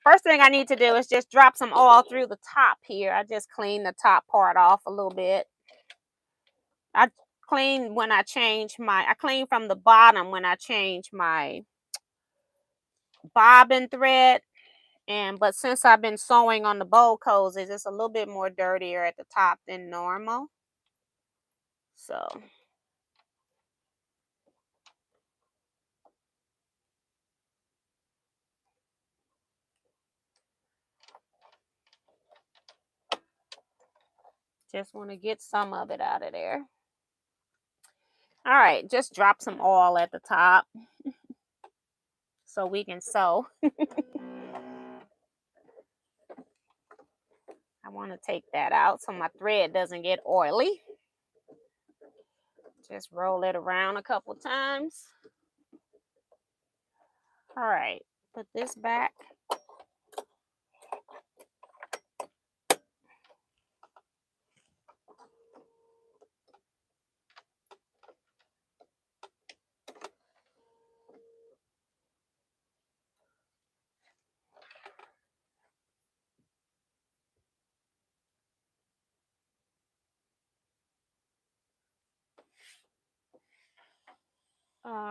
A: First thing I need to do is just drop some oil through the top here. I just clean the top part off a little bit. I clean from the bottom when I change my bobbin thread. But since I've been sewing on the bowl cozies, it's a little bit more dirtier at the top than normal. So just want to get some of it out of there. All right, just drop some oil at the top so we can sew. I want to take that out so my thread doesn't get oily. Just roll it around a couple times. All right, put this back.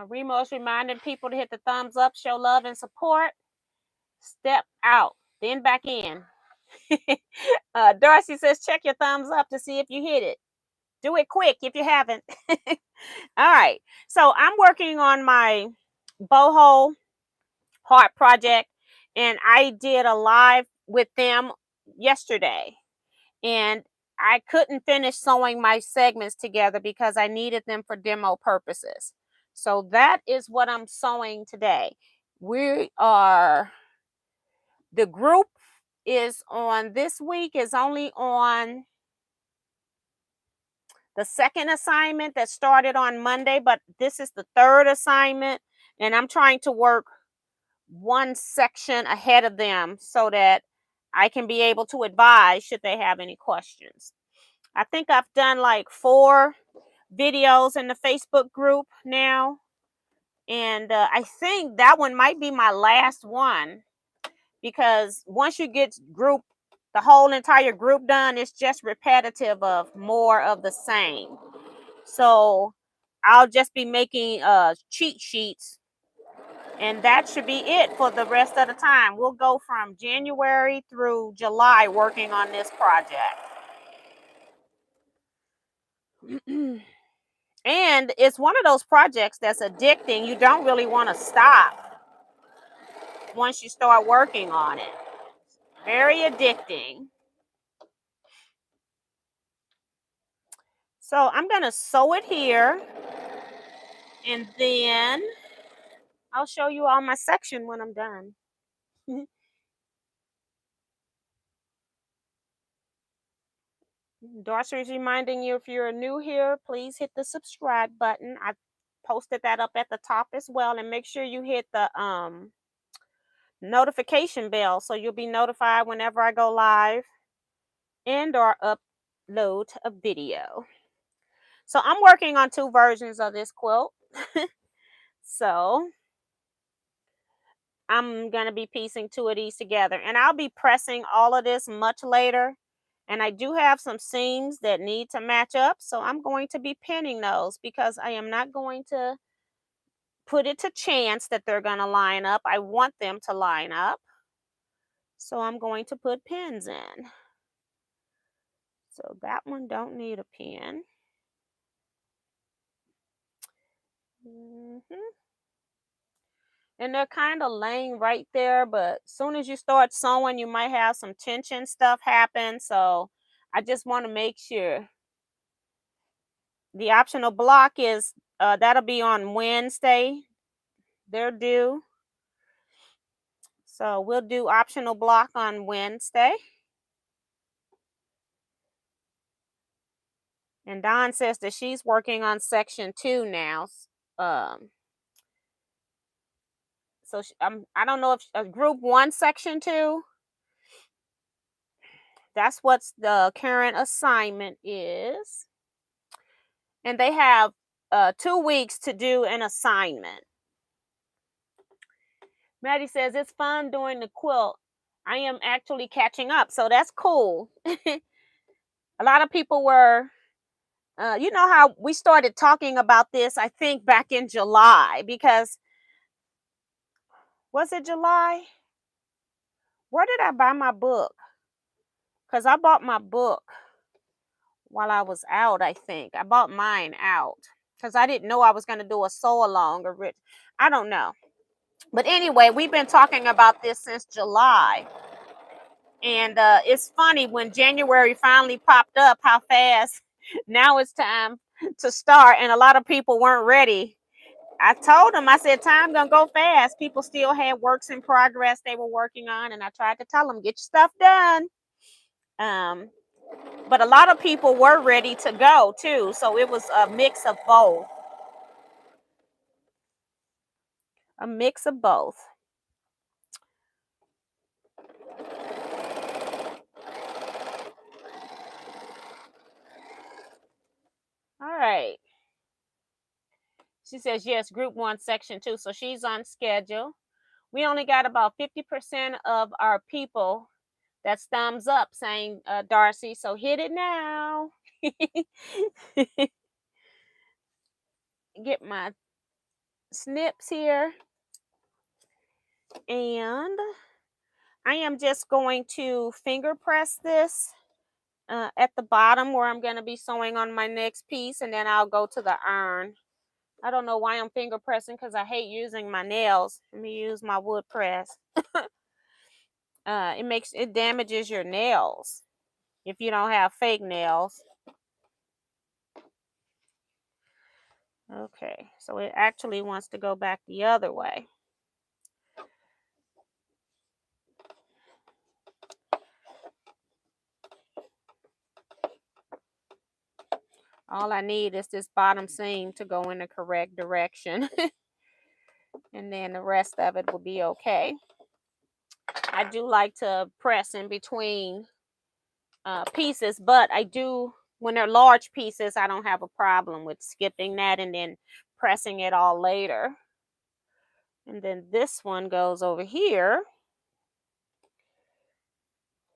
A: Remo's reminding people to hit the thumbs up, show love and support. Step out, then back in. Darcy says, check your thumbs up to see if you hit it. Do it quick if you haven't. All right. So I'm working on my boho heart project, and I did a live with them yesterday. And I couldn't finish sewing my segments together because I needed them for demo purposes. So that is what I'm sewing today. The group is on this week is only on the second assignment that started on Monday, but this is the third assignment, and I'm trying to work one section ahead of them so that I can be able to advise should they have any questions. I think I've done like 4 videos in the Facebook group now, and I think that one might be my last one, because once you get the whole entire group done, it's just repetitive of more of the same. So I'll just be making cheat sheets, and that should be it for the rest of the time. We'll go from January through July working on this project. And it's one of those projects that's addicting. You don't really want to stop once you start working on it. Very addicting. So I'm going to sew it here, and then I'll show you all my section when I'm done. Darcy is reminding you, if you're new here, please hit the subscribe button. I posted that up at the top as well, and make sure you hit the notification bell so you'll be notified whenever I go live and or upload a video. So I'm working on 2 versions of this quilt. So I'm going to be piecing 2 of these together, and I'll be pressing all of this much later, And I do have some seams that need to match up, so I'm going to be pinning those because I am not going to put it to chance that they're going to line up. I want them to line up. So I'm going to put pins in. So that one don't need a pin. And they're kind of laying right there, but as soon as you start sewing, you might have some tension stuff happen. So I just want to make sure. The optional block is that'll be on Wednesday. They're due. So we'll do optional block on Wednesday. And Dawn says that she's working on section 2 now. So I don't know if group 1, section 2. That's what's the current assignment is. And they have 2 weeks to do an assignment. Maddie says it's fun doing the quilt. I am actually catching up, so that's cool. A lot of people were, you know how we started talking about this, I think, back in July, because, was it July? Where did I buy my book? Because I bought my book while I was out, I think. I bought mine out because I didn't know I was going to do a sew along or I don't know. But anyway, we've been talking about this since July. And it's funny when January finally popped up, how fast now it's time to start. And a lot of people weren't ready. I told them, I said, time gonna go fast. People still had works in progress they were working on. And I tried to tell them, get your stuff done. But a lot of people were ready to go too. So it was a mix of both. A mix of both. All right. She says, yes, group 1, section 2. So she's on schedule. We only got about 50% of our people that's thumbs up saying, Darcy, so hit it now. Get my snips here. And I am just going to finger press this at the bottom where I'm going to be sewing on my next piece, and then I'll go to the iron. I don't know why I'm finger pressing because I hate using my nails. Let me use my wood press. It damages your nails if you don't have fake nails. Okay, so it actually wants to go back the other way. All I need is this bottom seam to go in the correct direction. And then the rest of it will be okay. I do like to press in between pieces, but I do, when they're large pieces, I don't have a problem with skipping that and then pressing it all later. And then this one goes over here.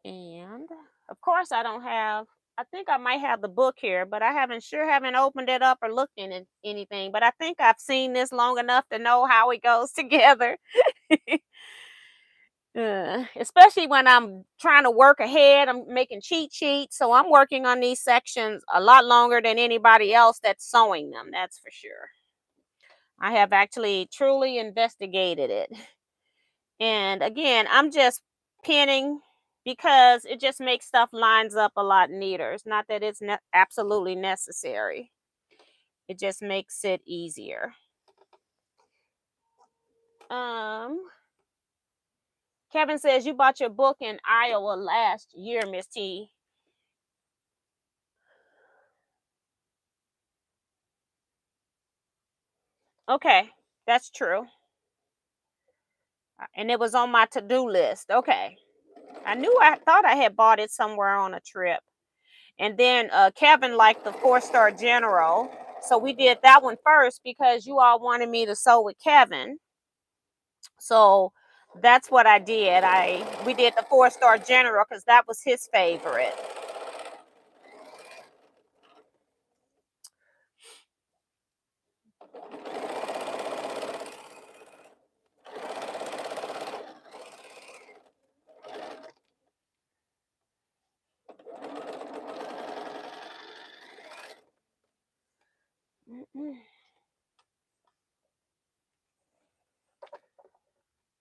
A: And of course I don't have, I think I might have the book here, but I haven't opened it up or looked in anything. But I think I've seen this long enough to know how it goes together. Especially when I'm trying to work ahead, I'm making cheat sheets. So I'm working on these sections a lot longer than anybody else that's sewing them. That's for sure. I have actually truly investigated it. And again, I'm just pinning because it just makes stuff lines up a lot neater. It's not that it's absolutely necessary. It just makes it easier. Kevin says you bought your book in Iowa last year, Miss T. Okay, that's true. And it was on my to-do list. Okay. I thought I had bought it somewhere on a trip. And then Kevin liked the 4-Star General. So we did that one first because you all wanted me to sew with Kevin. So that's what I did. We did the 4-Star General because that was his favorite.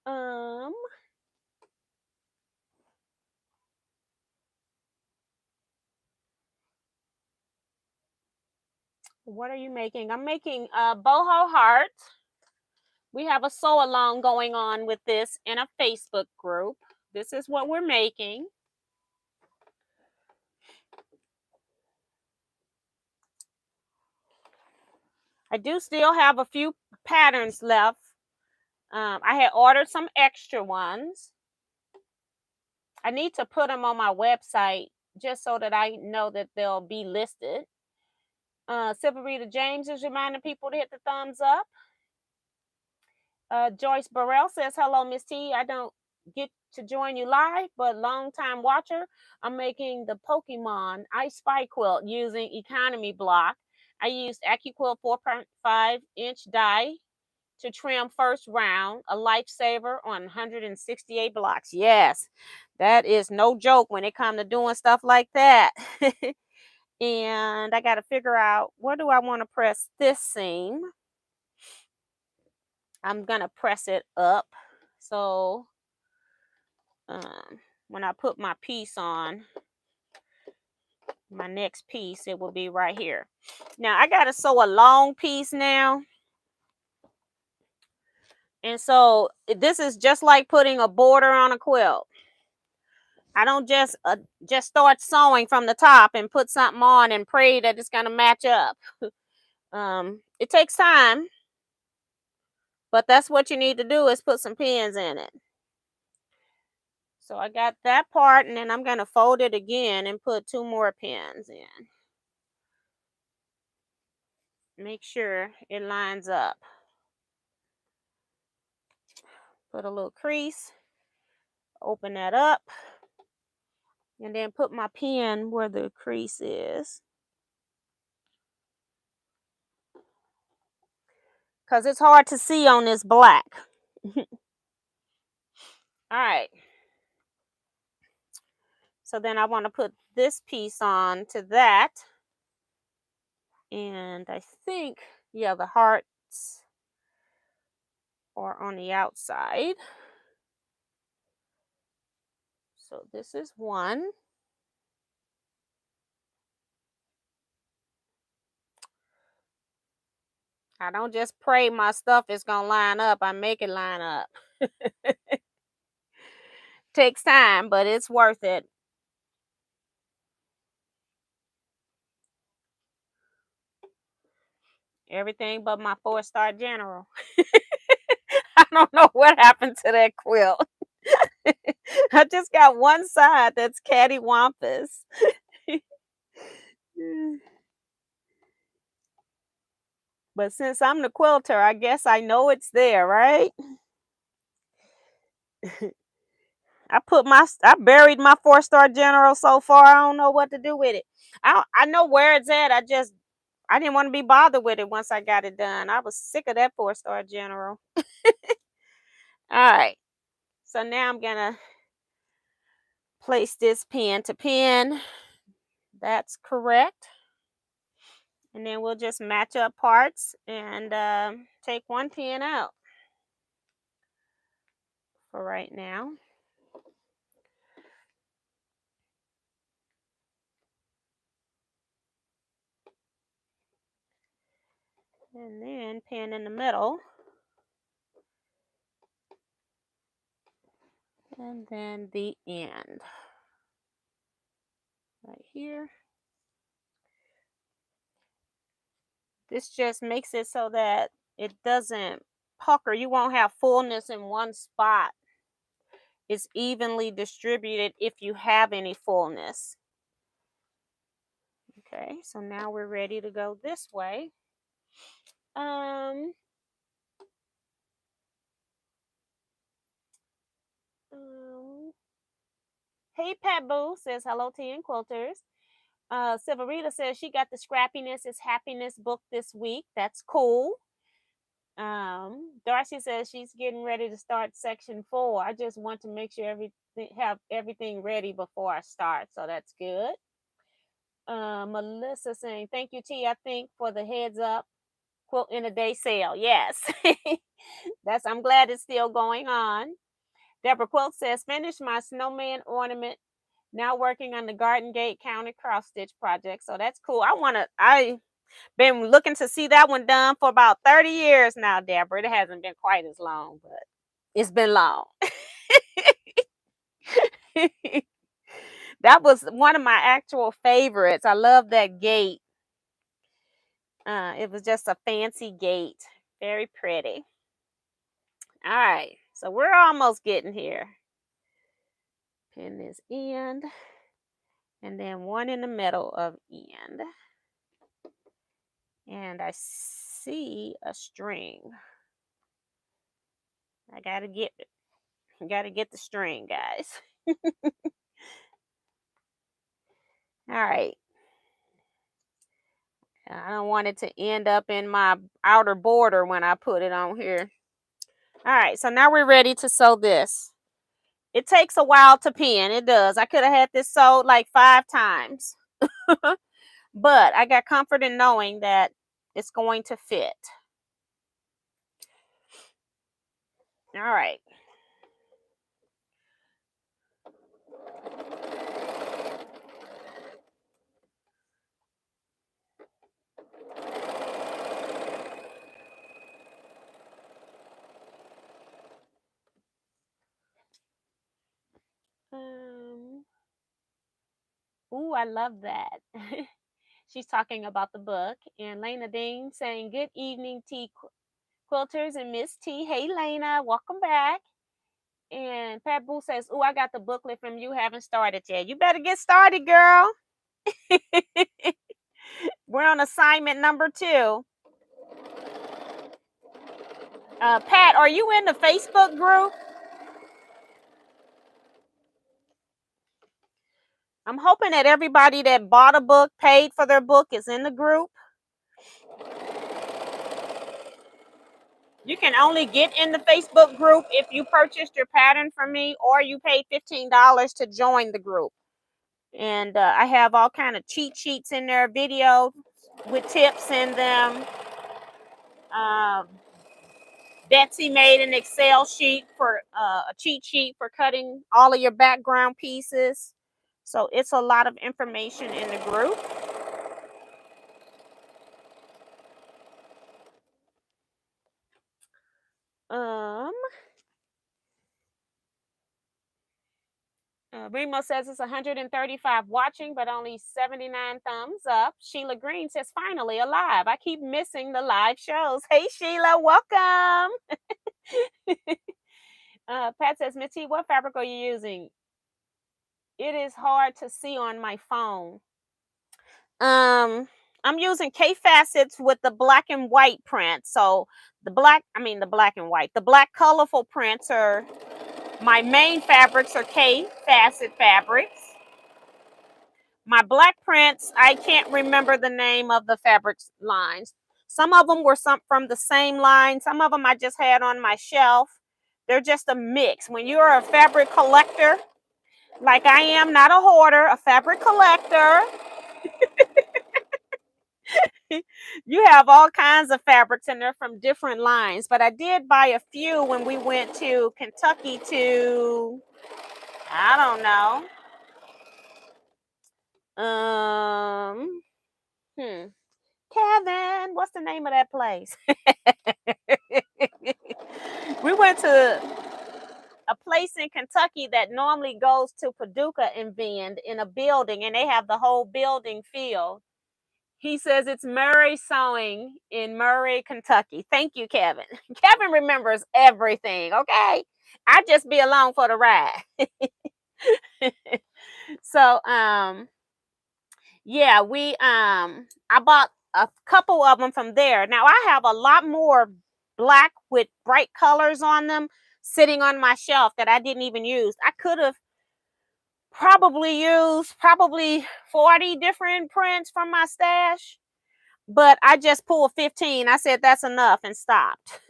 A: Um, what are you making? I'm making a boho heart. We have a sew along going on with this in a Facebook group. This is what we're making. I do still have a few patterns left. I had ordered some extra ones. I need to put them on my website just so that I know that they'll be listed. Silverita James is reminding people to hit the thumbs up. Joyce Burrell says, hello, Miss T. I don't get to join you live, but long-time watcher. I'm making the Pokemon Ice Spy quilt using economy block. I used AccuQuilt 4.5-inch die to trim first round, a lifesaver on 168 blocks. Yes, that is no joke when it comes to doing stuff like that. And I got to figure out, where do I want to press this seam? I'm going to press it up. So when I put my piece on, my next piece, it will be right here. Now I got to sew a long piece now. And so this is just like putting a border on a quilt. I don't just start sewing from the top and put something on and pray that it's going to match up. It takes time, but that's what you need to do, is put some pins in it. So I got that part, and then I'm going to fold it again and put 2 more pins in. Make sure it lines up. Put a little crease, open that up, and then put my pin where the crease is. Because it's hard to see on this black. All right. So then I want to put this piece on to that. And I think, yeah, the hearts are on the outside. So this is one. I don't just pray my stuff is going to line up. I make it line up. Takes time, but it's worth it. Everything but my 4-star general. I don't know what happened to that quilt. I just got one side that's cattywampus. But since I'm the quilter, I guess I know it's there, right? I buried my 4-star general so far. I don't know what to do with it. I know where it's at. I didn't want to be bothered with it once I got it done. I was sick of that 4-star general. All right. So now I'm gonna place this pin to pin. That's correct. And then we'll just match up parts and take one pin out for right now. And then pin in the middle. And then the end. Right here. This just makes it so that it doesn't pucker. You won't have fullness in one spot. It's evenly distributed if you have any fullness. Okay, so now we're ready to go this way. Hey, Pat Boo says hello to you and quilters. Silverita says she got the Scrappiness is Happiness book this week. That's cool. Darcy says she's getting ready to start section 4. I just want to make sure have everything ready before I start, so that's good. Melissa saying thank you, T. I think for the heads up. quilt in a day sale. Yes. I'm glad it's still going on. Deborah Quilt says, finished my snowman ornament. Now working on the garden gate counted cross stitch project. So that's cool. I been looking to see that one done for about 30 years now, Deborah. It hasn't been quite as long, but it's been long. That was one of my actual favorites. I love that gate. It was just a fancy gate. Very pretty. All right. So we're almost getting here. Pin this end. And then one in the middle of end. And I see a string. I gotta get the string, guys. All right. I don't want it to end up in my outer border when I put it on here. All right, so now we're ready to sew this. It takes a while to pin. It does. I could have had this sewed like 5 times. But I got comfort in knowing that it's going to fit. All right. Ooh, I love that. She's talking about the book. And Lena Dean saying, good evening, T Quilters and Miss T. Hey, Lena, welcome back. And Pat Boo says, ooh, I got the booklet from you. Haven't started yet. You better get started, girl. We're on assignment number 2. Pat, are you in the Facebook group? I'm hoping that everybody that bought a book, paid for their book, is in the group. You can only get in the Facebook group if you purchased your pattern from me or you paid $15 to join the group. And I have all kind of cheat sheets in there, videos with tips in them. Betsy made an Excel sheet for a cheat sheet for cutting all of your background pieces. So it's a lot of information in the group. Remo says it's 135 watching, but only 79 thumbs up. Sheila Green says, finally alive. I keep missing the live shows. Hey, Sheila, welcome. Pat says, Miss T, what fabric are you using? It is hard to see on my phone. I'm using K facets with the black and white print. So the black colorful prints are my main fabrics are K facet fabrics. My black prints, I can't remember the name of the fabrics lines. Some of them were from the same line. Some of them I just had on my shelf. They're just a mix. When you're a fabric collector, like I am, not a hoarder, a fabric collector, you have all kinds of fabrics in there from different lines. But I did buy a few when we went to Kentucky to, I don't know. Kevin, what's the name of that place? We went to a place in Kentucky that normally goes to Paducah and Bend in a building, and they have the whole building filled. He says it's Murray Sewing in Murray, Kentucky. Thank you, Kevin. Kevin remembers everything, okay? I just be along for the ride. So, yeah, I bought a couple of them from there. Now I have a lot more black with bright colors on them sitting on my shelf that I didn't even use. I could have probably used 40 different prints from my stash, but I just pulled 15. I said that's enough and stopped.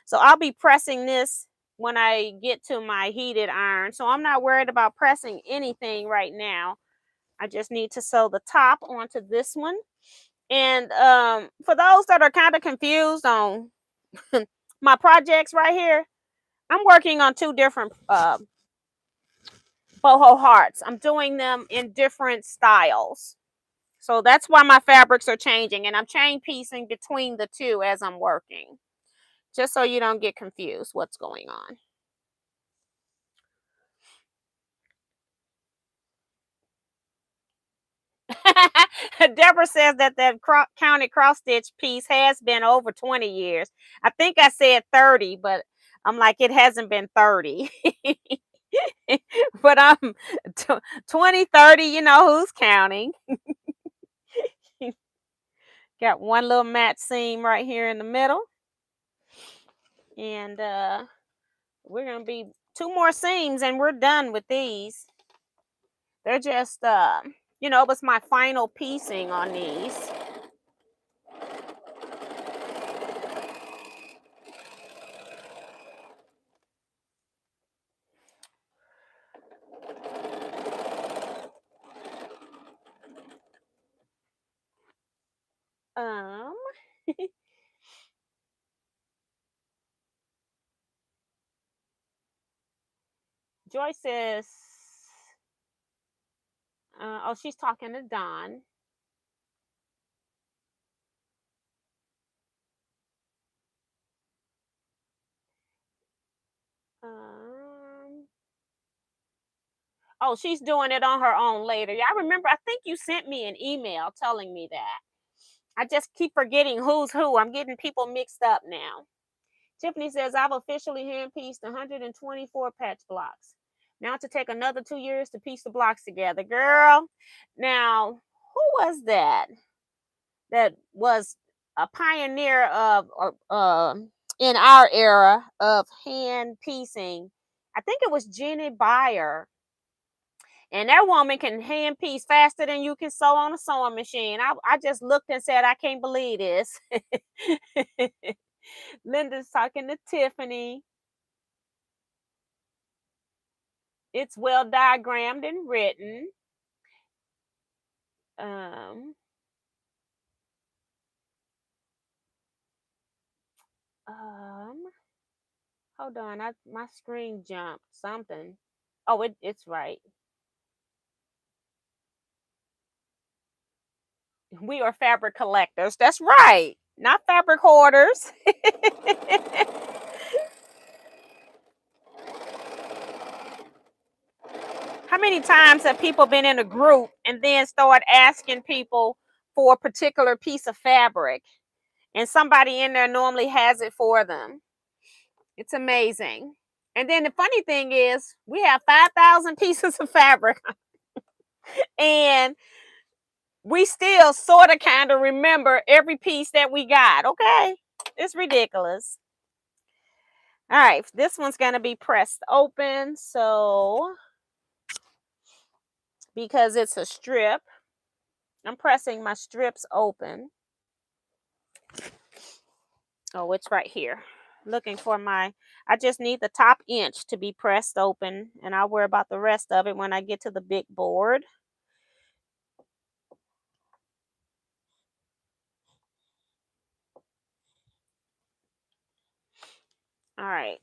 A: So I'll be pressing this when I get to my heated iron. So I'm not worried about pressing anything right now. I just need to sew the top onto this one. And for those that are kind of confused on my projects right here, I'm working on two different boho hearts. I'm doing them in different styles. So that's why my fabrics are changing, and I'm chain piecing between the two as I'm working, just so you don't get confused what's going on. Deborah says that counted cross stitch piece has been over 20 years. I think I said 30, but I'm like, it hasn't been 30. But I'm 20, 30, you know, who's counting? Got one little match seam right here in the middle. And we're going to be two more seams and we're done with these. They're just, you know, it was my final piecing on these. Um, Joy says, oh, she's talking to Don. Um, oh, she's doing it on her own later. Yeah, I remember. I think you sent me an email telling me that. I just keep forgetting who's who. I'm getting people mixed up now. Tiffany says, I've officially hand pieced 124 patch blocks. Now to take another 2 years to piece the blocks together. Girl, now, who was that? That was a pioneer of in our era of hand piecing. I think it was Jenny Byer. And that woman can hand piece faster than you can sew on a sewing machine. I just looked and said, I can't believe this. Linda's talking to Tiffany. It's well diagrammed and written. Um, um, hold on, my screen jumped. Something. Oh, it's right. We are fabric collectors. That's right. Not fabric hoarders. How many times have people been in a group and then start asking people for a particular piece of fabric? And somebody in there normally has it for them. It's amazing. And then the funny thing is, we have 5,000 pieces of fabric, and we still sort of kind of remember every piece that we got. Okay. It's ridiculous. All right. This one's going to be pressed open. So, because it's a strip, I'm pressing my strips open. Oh, it's right here. Looking for I just need the top inch to be pressed open, and I'll worry about the rest of it when I get to the big board. All right.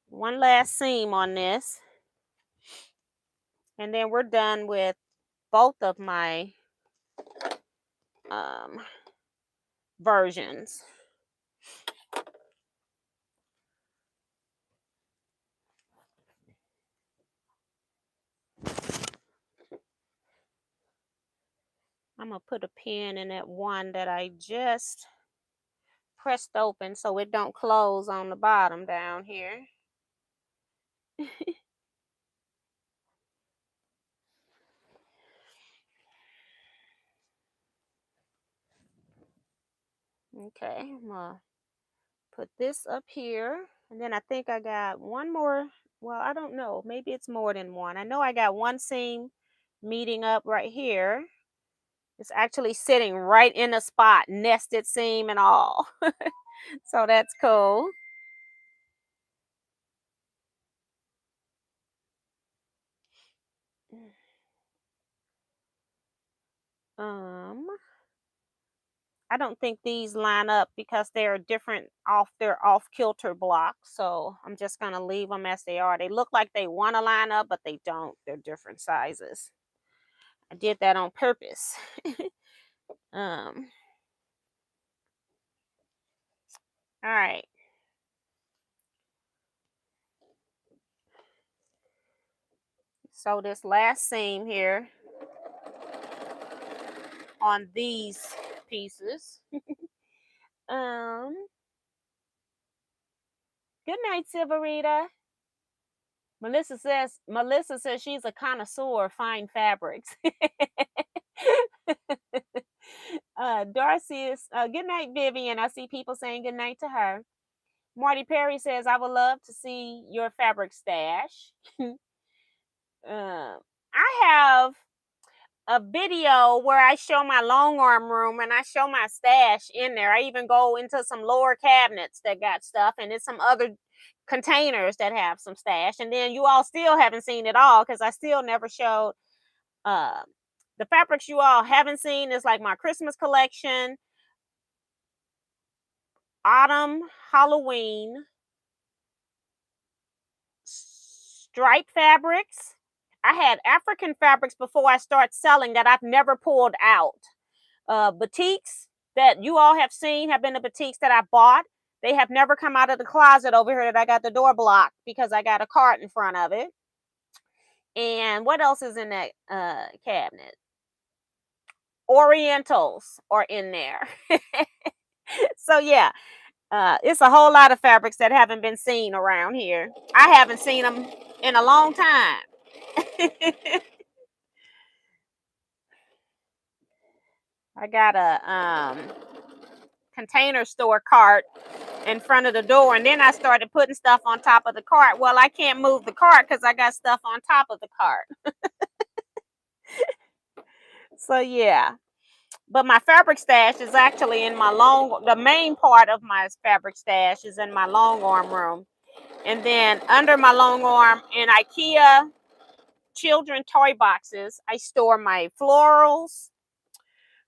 A: One last seam on this. And then we're done with both of my versions. I'm going to put a pin in that one that I just pressed open so it don't close on the bottom down here. Okay, I'm going to put this up here. And then I think I got one more. Well, I don't know. Maybe it's more than one. I know I got one seam meeting up right here. It's actually sitting right in a spot, nested seam and all. So that's cool. Um, I don't think these line up because they're different they're off kilter blocks. So I'm just going to leave them as they are. They look like they want to line up, but they don't. They're different sizes. I did that on purpose. um, all right. So this last seam here on these pieces. um, Good night, Silverita. Melissa says she's a connoisseur of fine fabrics. Darcy is good night, Vivian. I see people saying good night to her. Marty Perry says, I would love to see your fabric stash. I have a video where I show my long arm room and I show my stash in there. I even go into some lower cabinets that got stuff, and it's some other containers that have some stash. And then you all still haven't seen it all because I still never showed the fabrics you all haven't seen is like my Christmas collection, autumn, Halloween, stripe fabrics. I had African fabrics before I start selling that I've never pulled out. Batiks that you all have seen have been the batiks that I bought. They have never come out of the closet over here that I got the door blocked because I got a cart in front of it. And what else is in that cabinet? Orientals are in there. So yeah, it's a whole lot of fabrics that haven't been seen around here. I haven't seen them in a long time. I got a container store cart in front of the door, and then I started putting stuff on top of the cart. Well, I can't move the cart because I got stuff on top of the cart. So yeah, but my fabric stash is actually in the main part of my fabric stash is in my long arm room. And then under my long arm in IKEA children toy boxes, I store my florals,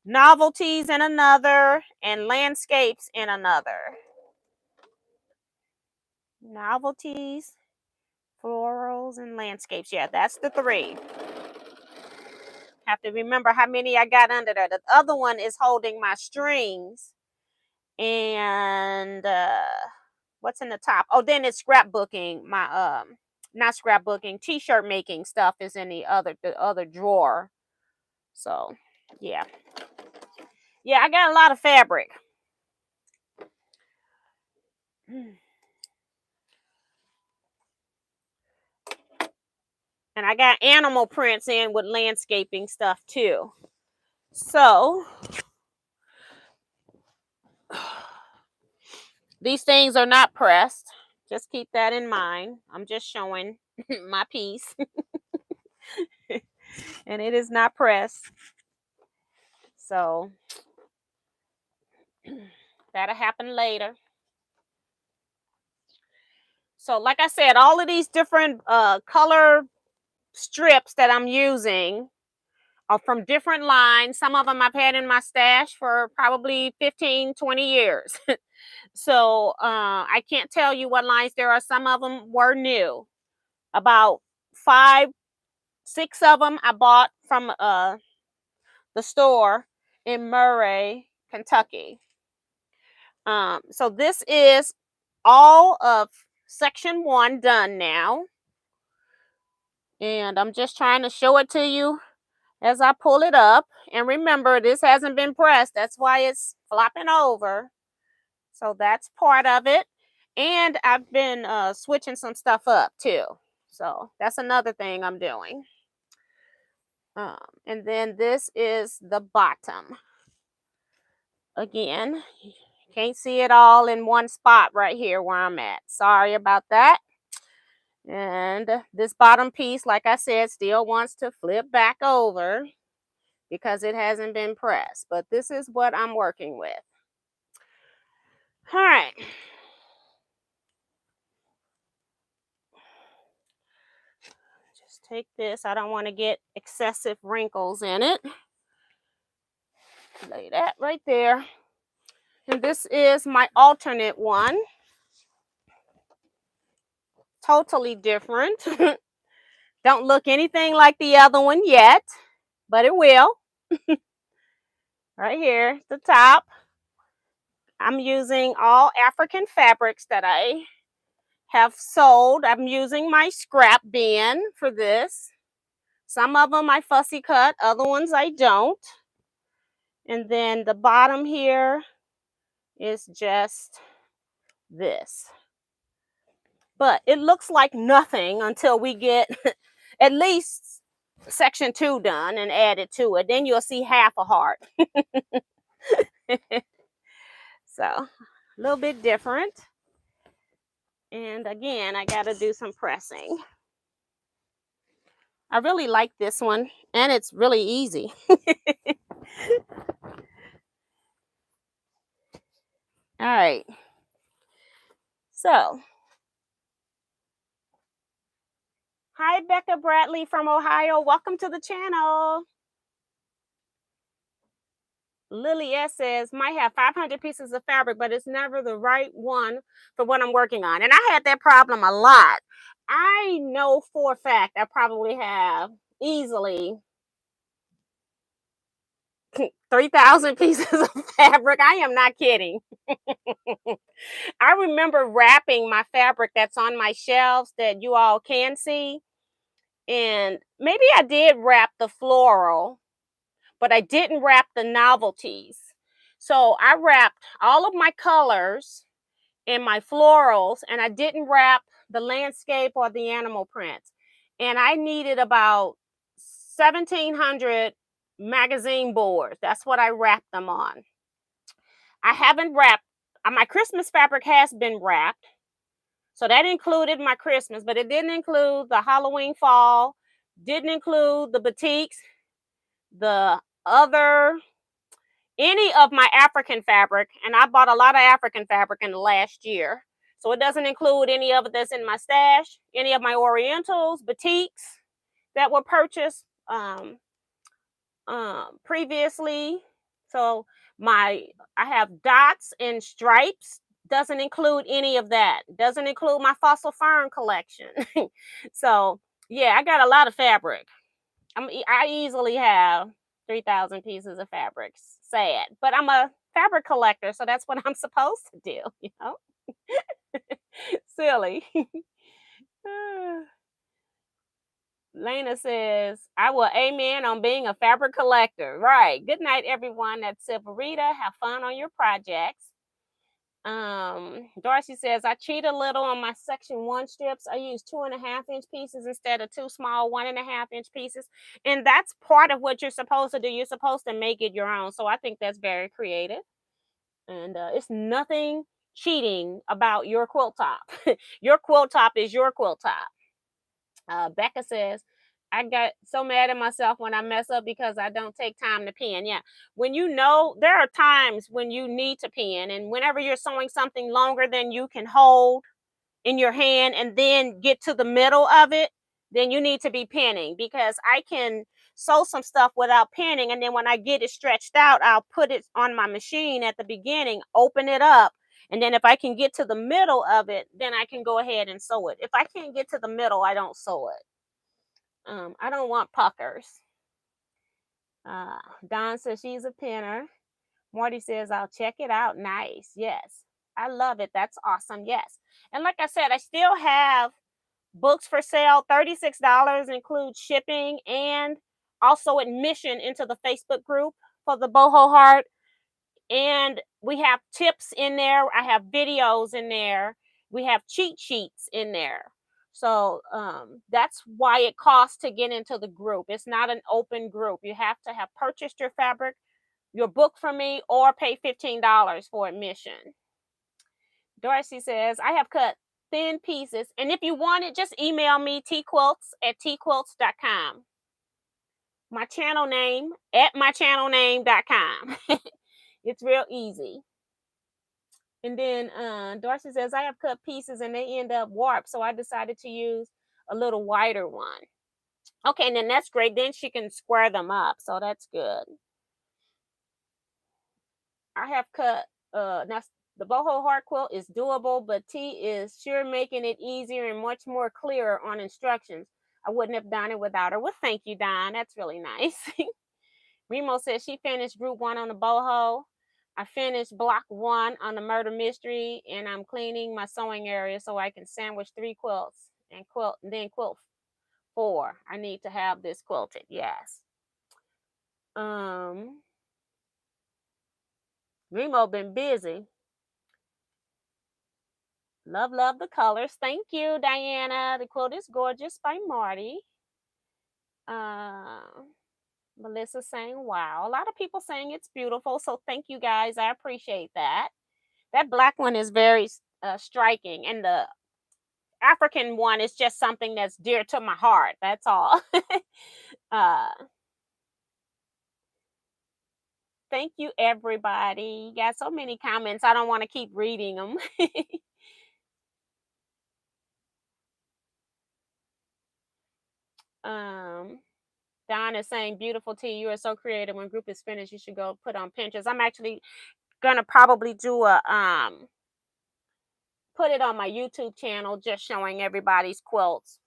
A: novelties in another, and landscapes in another. Novelties, florals, and landscapes. Yeah, that's the 3. Have to remember how many I got under there. The other one is holding my strings. And what's in the top? Oh, then it's scrapbooking. My not scrapbooking, t-shirt making stuff is in the other drawer. So yeah. Yeah, I got a lot of fabric. And I got animal prints in with landscaping stuff too. So these things are not pressed. Just keep that in mind. I'm just showing my piece. And it is not pressed. So that'll happen later. So like I said, all of these different color strips that I'm using are from different lines. Some of them I've had in my stash for probably 15, 20 years. So I can't tell you what lines there are. Some of them were new. About 5, 6 of them I bought from the store in Murray, Kentucky. So this is all of section 1 done now. And I'm just trying to show it to you as I pull it up. And remember, this hasn't been pressed. That's why it's flopping over. So that's part of it. And I've been switching some stuff up too. So that's another thing I'm doing. And then this is the bottom. Again, you can't see it all in one spot right here where I'm at. Sorry about that. And this bottom piece, like I said, still wants to flip back over because it hasn't been pressed. But this is what I'm working with. All right. Just take this. I don't want to get excessive wrinkles in it. Lay that right there. And this is my alternate one. Totally different. Don't look anything like the other one yet, but it will. Right here, the top. I'm using all African fabrics that I have sold. I'm using my scrap bin for this. Some of them I fussy cut, other ones I don't. And then the bottom here is just this. But it looks like nothing until we get at least section 2 done and added to it. Then you'll see half a heart. So a little bit different. And again, I got to do some pressing. I really like this one, and it's really easy. All right. So, hi, Becca Bradley from Ohio. Welcome to the channel. Lily S says, might have 500 pieces of fabric, but it's never the right one for what I'm working on. And I had that problem a lot. I know for a fact I probably have easily 3,000 pieces of fabric. I am not kidding. I remember wrapping my fabric that's on my shelves that you all can see. And maybe I did wrap the floral, but I didn't wrap the novelties. So I wrapped all of my colors and my florals, and I didn't wrap the landscape or the animal prints. And I needed about 1,700 magazine boards. That's what I wrapped them on. I haven't wrapped, my Christmas fabric has been wrapped. So that included my Christmas, but it didn't include the Halloween fall, didn't include the batiks, the other, any of my African fabric. And I bought a lot of African fabric in the last year. So it doesn't include any of it that's in my stash, any of my Orientals, batiks that were purchased previously. So I have dots and stripes. Doesn't include any of that. Doesn't include my fossil fern collection. So yeah, I got a lot of fabric. I easily have 3,000 pieces of fabric. Sad, but I'm a fabric collector, so that's what I'm supposed to do. You know, silly. Lena says, I will amen on being a fabric collector. Right. Good night, everyone. That's Silverita. Have fun on your projects. Darcy says, I cheat a little on my section 1 strips. I use 2.5-inch pieces instead of 2 small 1.5-inch pieces. And that's part of what you're supposed to do. You're supposed to make it your own. So I think that's very creative. And it's nothing cheating about your quilt top. Your quilt top is your quilt top. Becca says, I got so mad at myself when I mess up because I don't take time to pin. Yeah. When you know, there are times when you need to pin, and whenever you're sewing something longer than you can hold in your hand and then get to the middle of it, then you need to be pinning, because I can sew some stuff without pinning. And then when I get it stretched out, I'll put it on my machine at the beginning, open it up. And then if I can get to the middle of it, then I can go ahead and sew it. If I can't get to the middle, I don't sew it. I don't want puckers. Dawn says she's a pinner. Marty says, I'll check it out. Nice. Yes. I love it. That's awesome. Yes. And like I said, I still have books for sale. $36 includes shipping and also admission into the Facebook group for the Boho Heart. And we have tips in there. I have videos in there. We have cheat sheets in there. So that's why it costs to get into the group. It's not an open group. You have to have purchased your fabric, your book from me, or pay $15 for admission. Dorsey says, I have cut thin pieces. And if you want it, just email me, teaquilts@teaquilts.com. My channel name at mychannelname.com. It's real easy. And then Darcy says, I have cut pieces and they end up warped, so I decided to use a little wider one. Okay, and then that's great. Then she can square them up, so that's good. I have cut that's the boho heart quilt is doable, but T is sure making it easier and much more clearer on instructions. I wouldn't have done it without her. Well, thank you, Don. That's really nice. Remo says she finished group 1 on the boho. I finished block 1 on the murder mystery, and I'm cleaning my sewing area so I can sandwich 3 quilts and then quilt 4. I need to have this quilted. Yes. Remo been busy. Love the colors. Thank you, Diana. The quilt is gorgeous by Marty. Uh, Melissa saying, wow. A lot of people saying it's beautiful. So thank you guys. I appreciate that. That black one is very striking. And the African one is just something that's dear to my heart. That's all. uh, Thank you, everybody. You got so many comments. I don't want to keep reading them. um, Don is saying, beautiful T. You are so creative. When group is finished, you should go put on Pinterest. I'm actually gonna probably do a put it on my YouTube channel, just showing everybody's quilts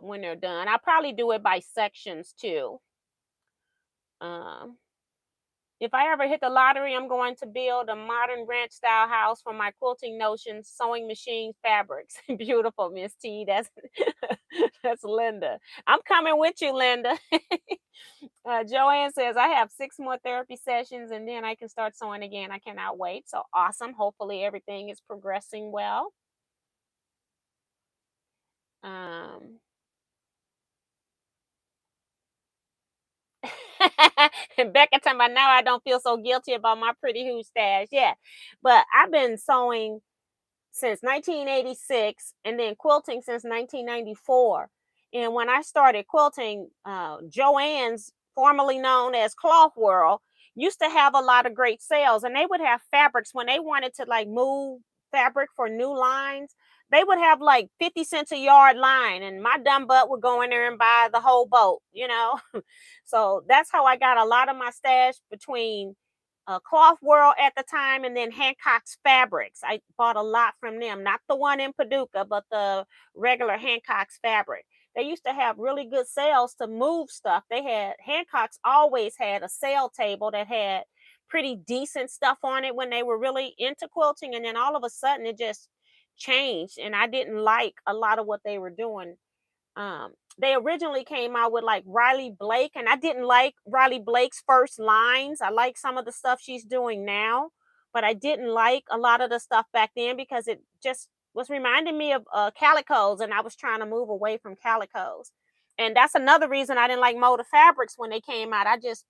A: when they're done. I'll probably do it by sections too. Um, If I ever hit the lottery, I'm going to build a modern ranch style house for my quilting notions, sewing machine fabrics. Beautiful, Miss T. That's that's Linda. I'm coming with you, Linda. Joanne says I have 6 more therapy sessions and then I can start sewing again. I cannot wait. So awesome. Hopefully everything is progressing well. Um, and Becca talking about now I don't feel so guilty about my pretty who stash. Yeah, but I've been sewing since 1986 and then quilting since 1994. And when I started quilting, Joanne's, formerly known as Cloth World, used to have a lot of great sales, and they would have fabrics when they wanted to like move fabric for new lines. They would have like 50 cents a yard line, and my dumb butt would go in there and buy the whole boat. So that's how I got a lot of my stash between Cloth World at the time, and then Hancock's Fabrics. I bought a lot from them, not the one in Paducah, but the regular Hancock's Fabric. They used to have really good sales to move stuff. Hancock's always had a sale table that had pretty decent stuff on it when they were really into quilting, and then all of a sudden it just changed, and I didn't like a lot of what they were doing. They originally came out with like Riley Blake, and I didn't like Riley Blake's first lines. I like some of the stuff she's doing now, but I didn't like a lot of the stuff back then because it just was reminding me of calicos, and I was trying to move away from calicos. And that's another reason I didn't like Moda Fabrics when they came out. I just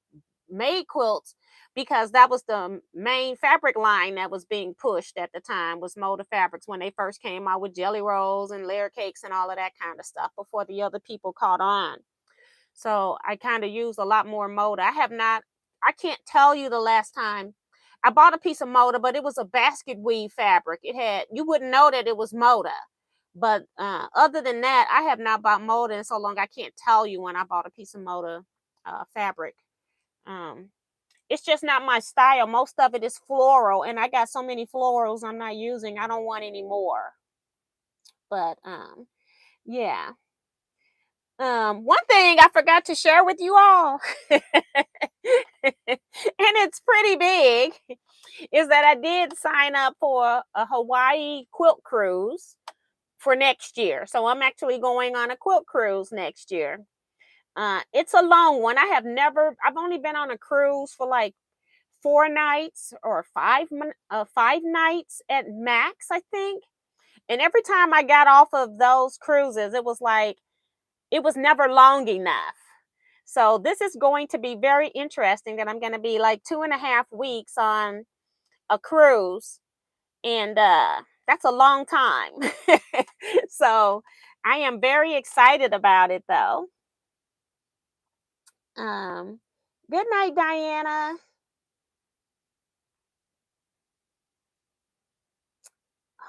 A: made quilts because that was the main fabric line that was being pushed at the time, was Moda Fabrics, when they first came out with jelly rolls and layer cakes and all of that kind of stuff before the other people caught on. So I kind of use a lot more Moda. I can't tell you the last time I bought a piece of Moda, but it was a basket weave fabric. You wouldn't know that it was Moda. But other than that, I have not bought Moda in so long. I can't tell you when I bought a piece of Moda fabric. Um, it's just not my style. Most of it is floral, and I got so many florals I'm not using. I don't want any more. But yeah. One thing I forgot to share with you all, and it's pretty big, is that I did sign up for a Hawaii quilt cruise for next year. So I'm actually going on a quilt cruise next year. It's a long one. I've only been on a cruise for like 4 nights or 5 nights at max, I think. And every time I got off of those cruises, it was never long enough. So this is going to be very interesting, that I'm going to be like 2.5 weeks on a cruise. And that's a long time. So I am very excited about it though. Good night, Diana.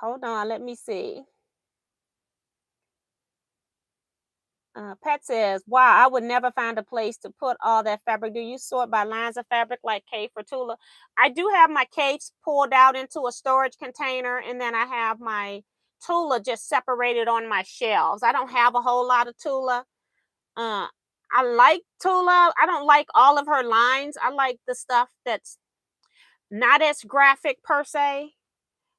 A: Hold on, let me see. Pat says, wow, I would never find a place to put all that fabric. Do you sort by lines of fabric like K for Tula? I do have my capes pulled out into a storage container, and then I have my Tula just separated on my shelves. I don't have a whole lot of Tula. Uh, I like Tula. I don't like all of her lines. I like the stuff that's not as graphic per se.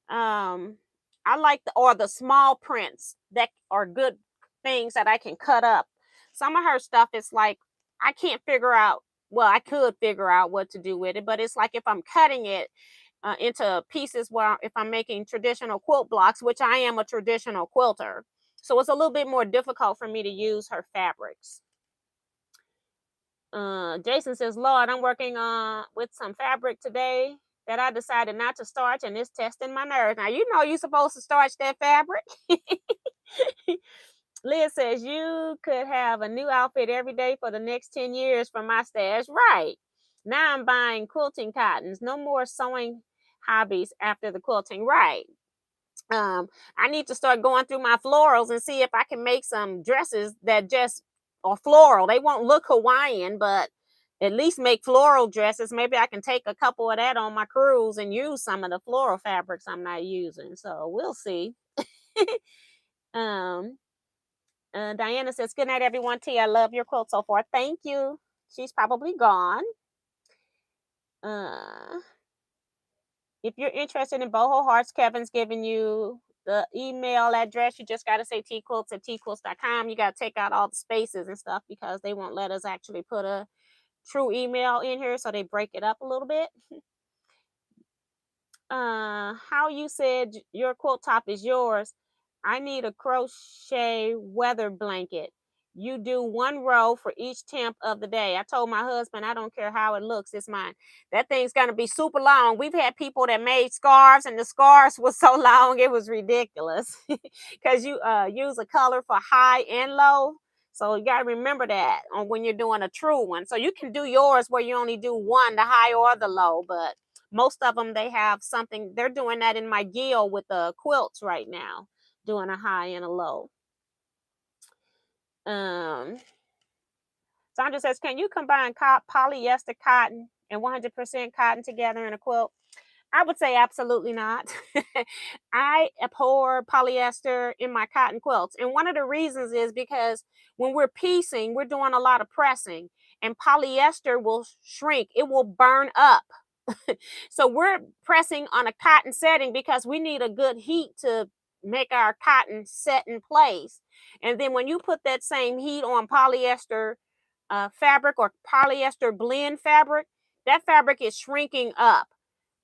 A: Um, I like the small prints that are good things that I can cut up. Some of her stuff is like I can't figure out. Well, I could figure out what to do with it, but it's like if I'm cutting it into pieces, where if I'm making traditional quilt blocks, which I am a traditional quilter, so it's a little bit more difficult for me to use her fabrics. Jason says, Lord, I'm working on with some fabric today that I decided not to starch, and it's testing my nerves. Now, you know you're supposed to starch that fabric. Liz says, you could have a new outfit every day for the next 10 years from my stash. Right. Now I'm buying quilting cottons. No more sewing hobbies after the quilting. Right. I need to start going through my florals and see if I can make some dresses that just are floral. They won't look Hawaiian, but at least make floral dresses. Maybe I can take a couple of that on my cruise and use some of the floral fabrics I'm not using. So we'll see. um, Diana says, good night, everyone. T, I love your quilt so far. Thank you. She's probably gone. Uh, If you're interested in boho hearts, Kevin's giving you the email address. You just got to say teaquilts at teaquilts.com. You got to take out all the spaces and stuff because they won't let us actually put a true email in here. So they break it up a little bit. How you said your quilt top is yours. I need a crochet weather blanket. You do one row for each temp of the day. I told my husband, I don't care how it looks, it's mine. That thing's gonna be super long. We've had people that made scarves, and the scarves was so long it was ridiculous. Because you use a color for high and low. So you gotta remember that on when you're doing a true one. So you can do yours where you only do one, the high or the low, but most of them they have something. They're doing that in my Gill with the quilts right now, doing a high and a low. Sandra says, can you combine polyester cotton and 100% cotton together in a quilt? I would say absolutely not. I abhor polyester in my cotton quilts. And one of the reasons is because when we're piecing, we're doing a lot of pressing, and polyester will shrink, it will burn up. So we're pressing on a cotton setting because we need a good heat to make our cotton set in place. And then when you put that same heat on polyester fabric or polyester blend fabric, that fabric is shrinking up.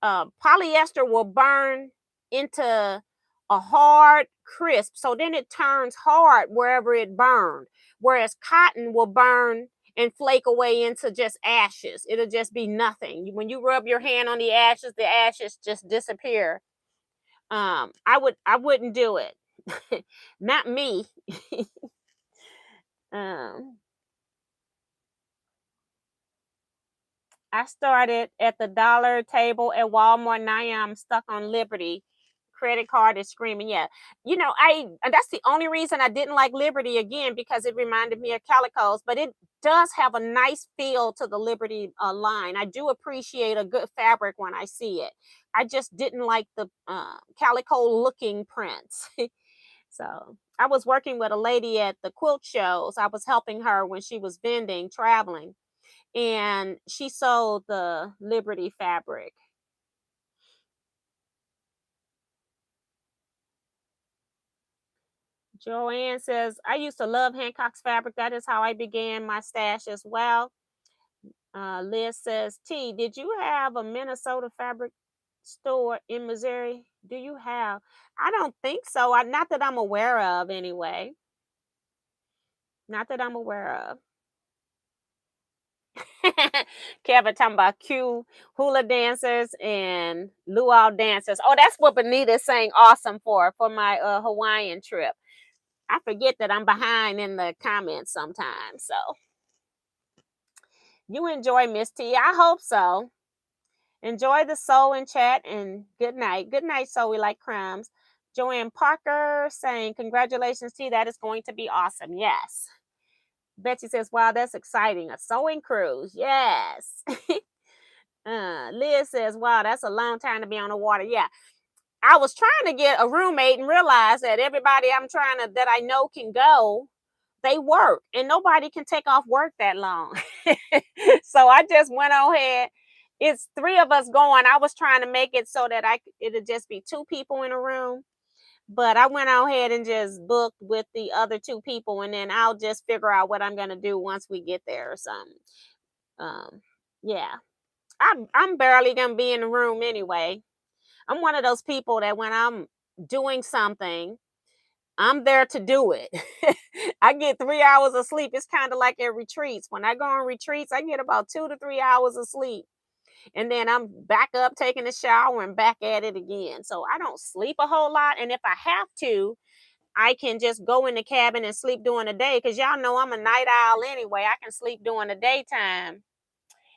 A: Polyester will burn into a hard crisp, so then it turns hard wherever it burned, whereas cotton will burn and flake away into just ashes. It'll just be nothing. When you rub your hand on the ashes just disappear. I wouldn't do it. Not me. um I started at the dollar table at Walmart. Now I'm stuck on Liberty. Credit card is screaming. Yeah. That's the only reason I didn't like Liberty again, because it reminded me of Calicos, but it does have a nice feel to the Liberty line. I do appreciate a good fabric when I see it. I just didn't like the calico looking prints. So I was working with a lady at the quilt shows. I was helping her when she was vending, traveling, and she sold the Liberty fabric. Joanne says, I used to love Hancock's fabric. That is how I began my stash as well. Liz says, T, did you have a Minnesota fabric store in Missouri? Do you have? I don't think so. Not that I'm aware of, anyway. Not that I'm aware of. Kevin talking about cute hula dancers and luau dancers. Oh, that's what Benita is saying awesome for my Hawaiian trip. I forget that I'm behind in the comments sometimes. So you enjoy, Miss T. I hope so. Enjoy the soul and chat, and good night. Good night, so we like crumbs. Joanne Parker saying, congratulations, T. That is going to be awesome. Yes. Betsy says, wow, that's exciting. A sewing cruise. Yes. Liz says, wow, that's a long time to be on the water. Yeah. I was trying to get a roommate and realize that everybody that I know can go, they work and nobody can take off work that long. So I just went on ahead. It's three of us going. I was trying to make it so that it'd just be two people in a room. But I went on ahead and just booked with the other two people, and then I'll just figure out what I'm gonna do once we get there or something. Um, yeah. I'm barely gonna be in the room anyway. I'm one of those people that when I'm doing something, I'm there to do it. I get 3 hours of sleep. It's kind of like at retreats. When I go on retreats, I get about 2 to 3 hours of sleep. And then I'm back up taking a shower and back at it again. So I don't sleep a whole lot. And if I have to, I can just go in the cabin and sleep during the day. Cause y'all know I'm a night owl anyway. I can sleep during the daytime.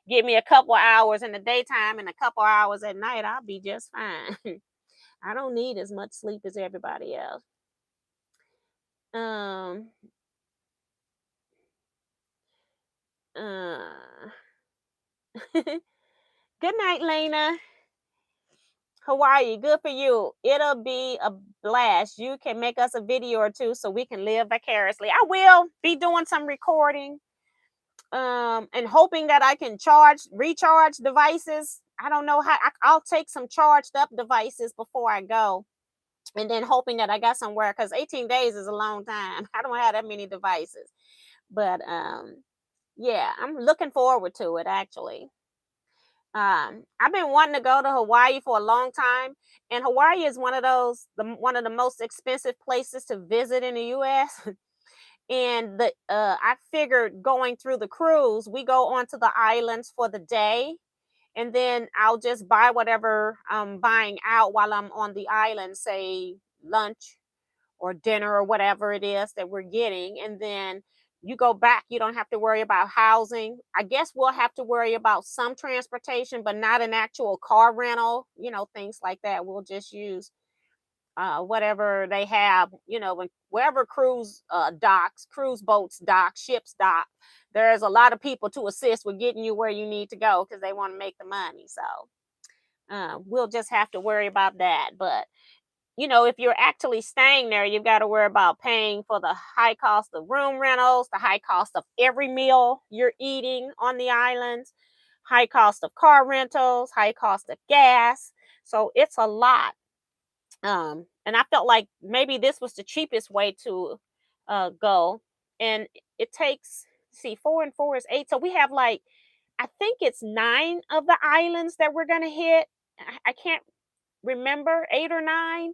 A: Give me a couple hours in the daytime and a couple hours at night. I'll be just fine. I don't need as much sleep as everybody else. Um, uh, Good night, Lena. Hawaii, good for you. It'll be a blast. You can make us a video or two so we can live vicariously. I will be doing some recording. And hoping that I can recharge devices. I don't know how. I'll take some charged up devices before I go, and then hoping that I got somewhere because 18 days is a long time. I don't have that many devices, but yeah, I'm looking forward to it actually. I've been wanting to go to Hawaii for a long time, and Hawaii is one of the most expensive places to visit in the U.S. And I figured going through the cruise, we go onto the islands for the day, and then I'll just buy whatever I'm buying out while I'm on the island, say lunch or dinner or whatever it is that we're getting, and then you go back. You don't have to worry about housing. I guess we'll have to worry about some transportation, but not an actual car rental, things like that. We'll just use whatever they have, wherever cruise boats dock, ships dock, there's a lot of people to assist with getting you where you need to go because they want to make the money. So we'll just have to worry about that. But if you're actually staying there, you've got to worry about paying for the high cost of room rentals, the high cost of every meal you're eating on the islands, high cost of car rentals, high cost of gas. So it's a lot. And I felt like maybe this was the cheapest way to go. And it takes, see, 4 and 4 is 8. So we have like, I think it's 9 of the islands that we're gonna hit. I can't remember, 8 or 9.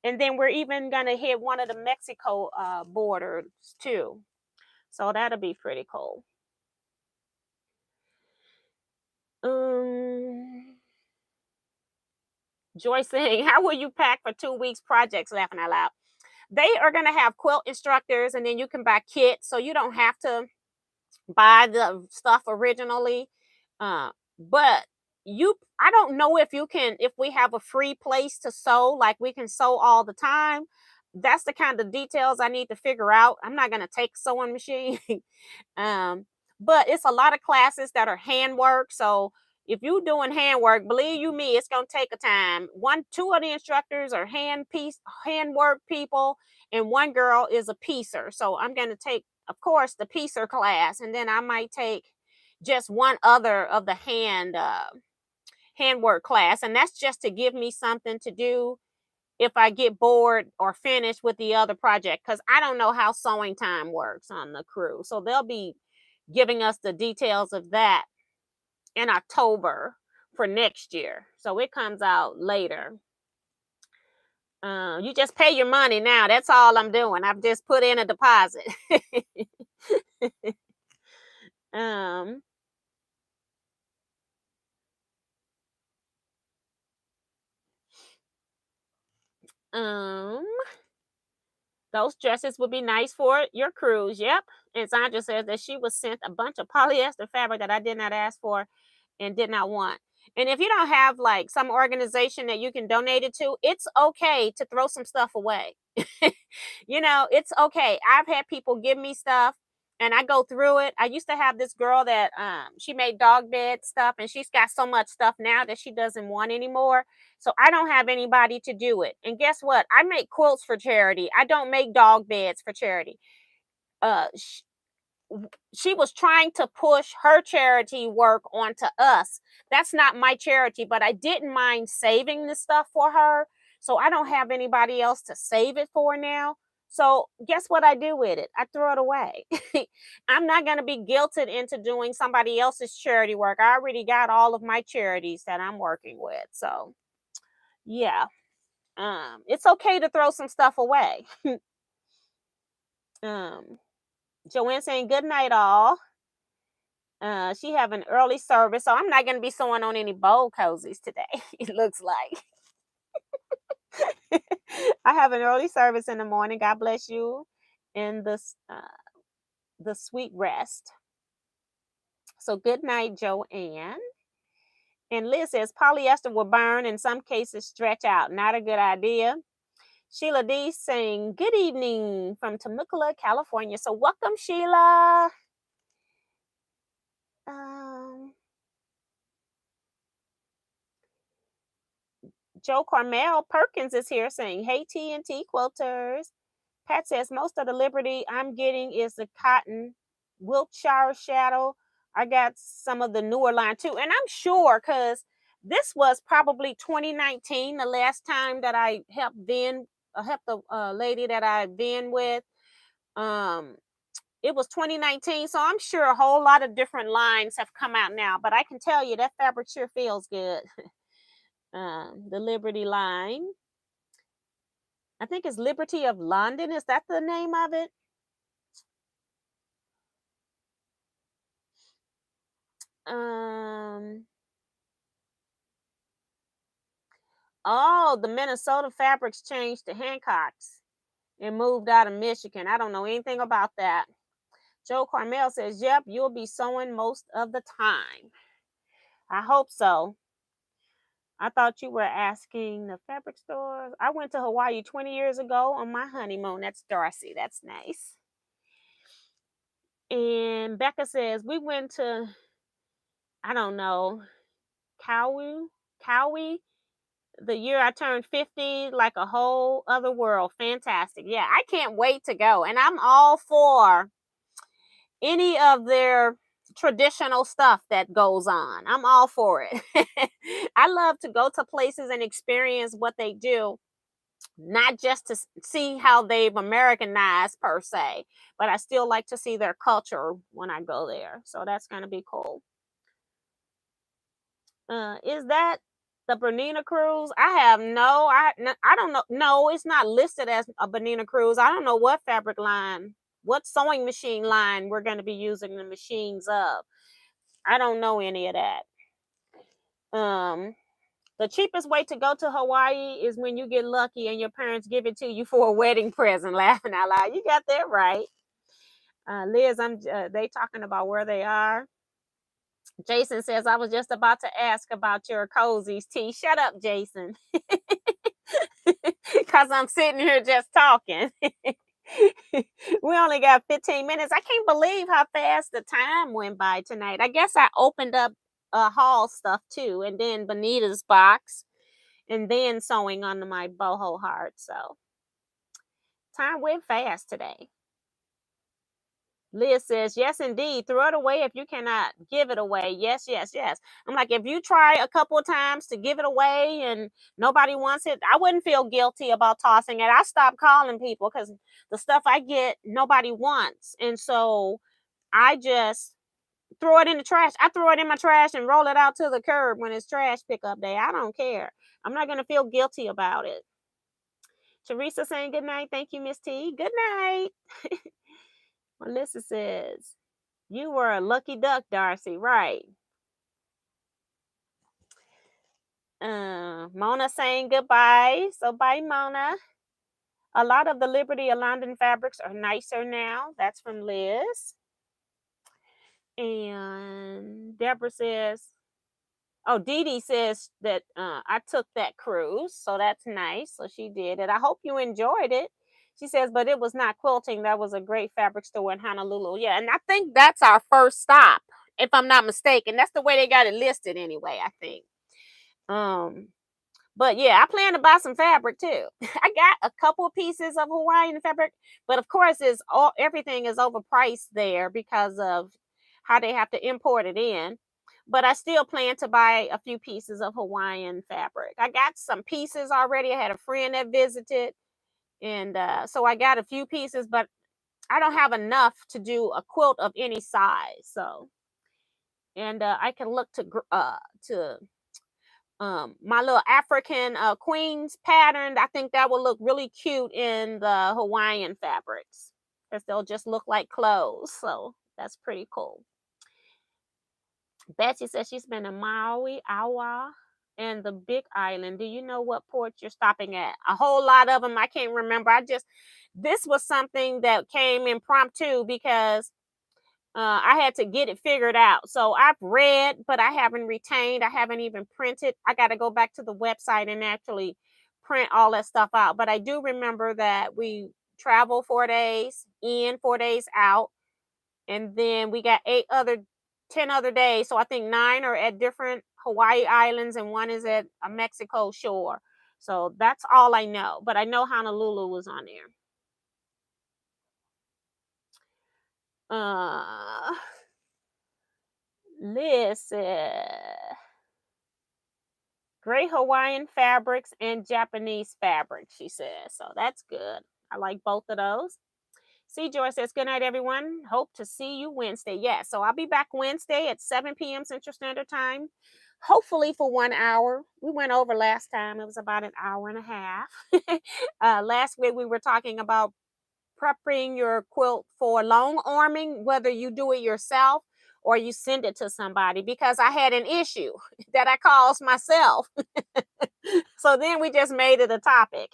A: And then we're even gonna hit one of the Mexico borders too. So that'll be pretty cool. Um Joy saying, how will you pack for 2 weeks projects? Laughing out loud. They are going to have quilt instructors, and then you can buy kits, so you don't have to buy the stuff originally. But I don't know if we have a free place to sew, like we can sew all the time. That's the kind of details I need to figure out. I'm not going to take a sewing machine. um, but it's a lot of classes that are handwork. So if you're doing handwork, believe you me, it's gonna take a time. Two of the instructors are handwork people, and one girl is a piecer. So I'm gonna take, of course, the piecer class, and then I might take just one other of the handwork class, and that's just to give me something to do if I get bored or finished with the other project, because I don't know how sewing time works on the cruise. So they'll be giving us the details of that in October for next year. So it comes out later. You just pay your money now. That's all I'm doing. I've just put in a deposit. um, um, those dresses would be nice for your cruise. Yep. And Sandra says that she was sent a bunch of polyester fabric that I did not ask for and did not want. And if you don't have like some organization that you can donate it to, it's okay to throw some stuff away. It's okay. I've had people give me stuff and I go through it. I used to have this girl that she made dog bed stuff, and she's got so much stuff now that she doesn't want anymore. So I don't have anybody to do it. And guess what? I make quilts for charity. I don't make dog beds for charity. Uh, she was trying to push her charity work onto us. That's not my charity, but I didn't mind saving the stuff for her. So I don't have anybody else to save it for now. So guess what I do with it? I throw it away. I'm not going to be guilted into doing somebody else's charity work. I already got all of my charities that I'm working with. So yeah, it's okay to throw some stuff away. um, Joanne saying good night, all. She have an early service, so I'm not going to be sewing on any bowl cozies today. It looks like I have an early service in the morning. God bless you, and the sweet rest. So good night, Joanne. And Liz says polyester will burn, in some cases stretch out. Not a good idea. Sheila D saying good evening from Temecula, California. So welcome, Sheila. Um, Joe Carmel Perkins is here saying, hey, T&T quilters. Pat says, most of the Liberty I'm getting is the cotton Wiltshire Shadow. I got some of the newer line too. And I'm sure because this was probably 2019, the last time that I helped the lady that I've been with. It was 2019, so I'm sure a whole lot of different lines have come out now. But I can tell you that fabric sure feels good. The Liberty line. I think it's Liberty of London. Is that the name of it? Oh, the Minnesota fabrics changed to Hancock's and moved out of Michigan. I don't know anything about that. Joe Carmel says, yep, you'll be sewing most of the time. I hope so. I thought you were asking the fabric stores. I went to Hawaii 20 years ago on my honeymoon. That's Darcy. That's nice. And Becca says, we went to, I don't know, Kauai, the year I turned 50, like a whole other world. Fantastic. Yeah, I can't wait to go. And I'm all for any of their traditional stuff that goes on. I'm all for it. I love to go to places and experience what they do, not just to see how they've Americanized per se, but I still like to see their culture when I go there. So that's going to be cool. Is that the Bernina cruise? I don't know. No, it's not listed as a Bernina cruise. I don't know what fabric line, what sewing machine line we're going to be using the machines of. I don't know any of that. The cheapest way to go to Hawaii is when you get lucky and your parents give it to you for a wedding present. Laughing out loud. You got that right. Liz, they talking about where they are. Jason says, I was just about to ask about your cozies, T. Shut up, Jason. Because I'm sitting here just talking. We only got 15 minutes. I can't believe how fast the time went by tonight. I guess I opened up haul stuff too, and then Bonita's box, and then sewing onto my boho heart. So time went fast today. Liz says, yes, indeed. Throw it away if you cannot give it away. Yes, yes, yes. I'm like, if you try a couple of times to give it away and nobody wants it, I wouldn't feel guilty about tossing it. I stopped calling people because the stuff I get, nobody wants. And so I just throw it in the trash. I throw it in my trash and roll it out to the curb when it's trash pickup day. I don't care. I'm not going to feel guilty about it. Teresa saying good night. Thank you, Miss T. Good night. Melissa says, you were a lucky duck, Darcy. Right. Mona saying goodbye. So bye, Mona. A lot of the Liberty of London fabrics are nicer now. That's from Liz. And Deborah says, oh, Dee Dee says that I took that cruise. So that's nice. So she did it. I hope you enjoyed it. She says, but it was not quilting. That was a great fabric store in Honolulu. Yeah, and I think that's our first stop, if I'm not mistaken. That's the way they got it listed anyway, I think. Um, but yeah, I plan to buy some fabric too. I got a couple of pieces of Hawaiian fabric, but of course, everything is overpriced there because of how they have to import it in. But I still plan to buy a few pieces of Hawaiian fabric. I got some pieces already. I had a friend that visited, and so I got a few pieces, but I don't have enough to do a quilt of any size. So, and I can look to my little African queens pattern. I think that will look really cute in the Hawaiian fabrics because they'll just look like clothes. So that's pretty cool. Betsy says she's been in Maui, Awa, and the Big Island. Do you know what port you're stopping at? A whole lot of them. I can't remember. This was something that came impromptu because I had to get it figured out. So I've read, but I haven't retained. I haven't even printed. I got to go back to the website and actually print all that stuff out. But I do remember that we travel 4 days in, 4 days out, and then we got 10 other days. So I think 9 are at different Hawaii islands, and one is at a Mexico shore. So that's all I know. But I know Honolulu was on there. Uh, listen. Great Hawaiian fabrics and Japanese fabrics, she says. So that's good. I like both of those. See, Joy says, good night, everyone. Hope to see you Wednesday. Yeah, so I'll be back Wednesday at 7 p.m. Central Standard Time, hopefully for 1 hour. We went over last time. It was about an hour and a half. Last week, we were talking about prepping your quilt for long arming, whether you do it yourself or you send it to somebody, because I had an issue that I caused myself. So then we just made it a topic.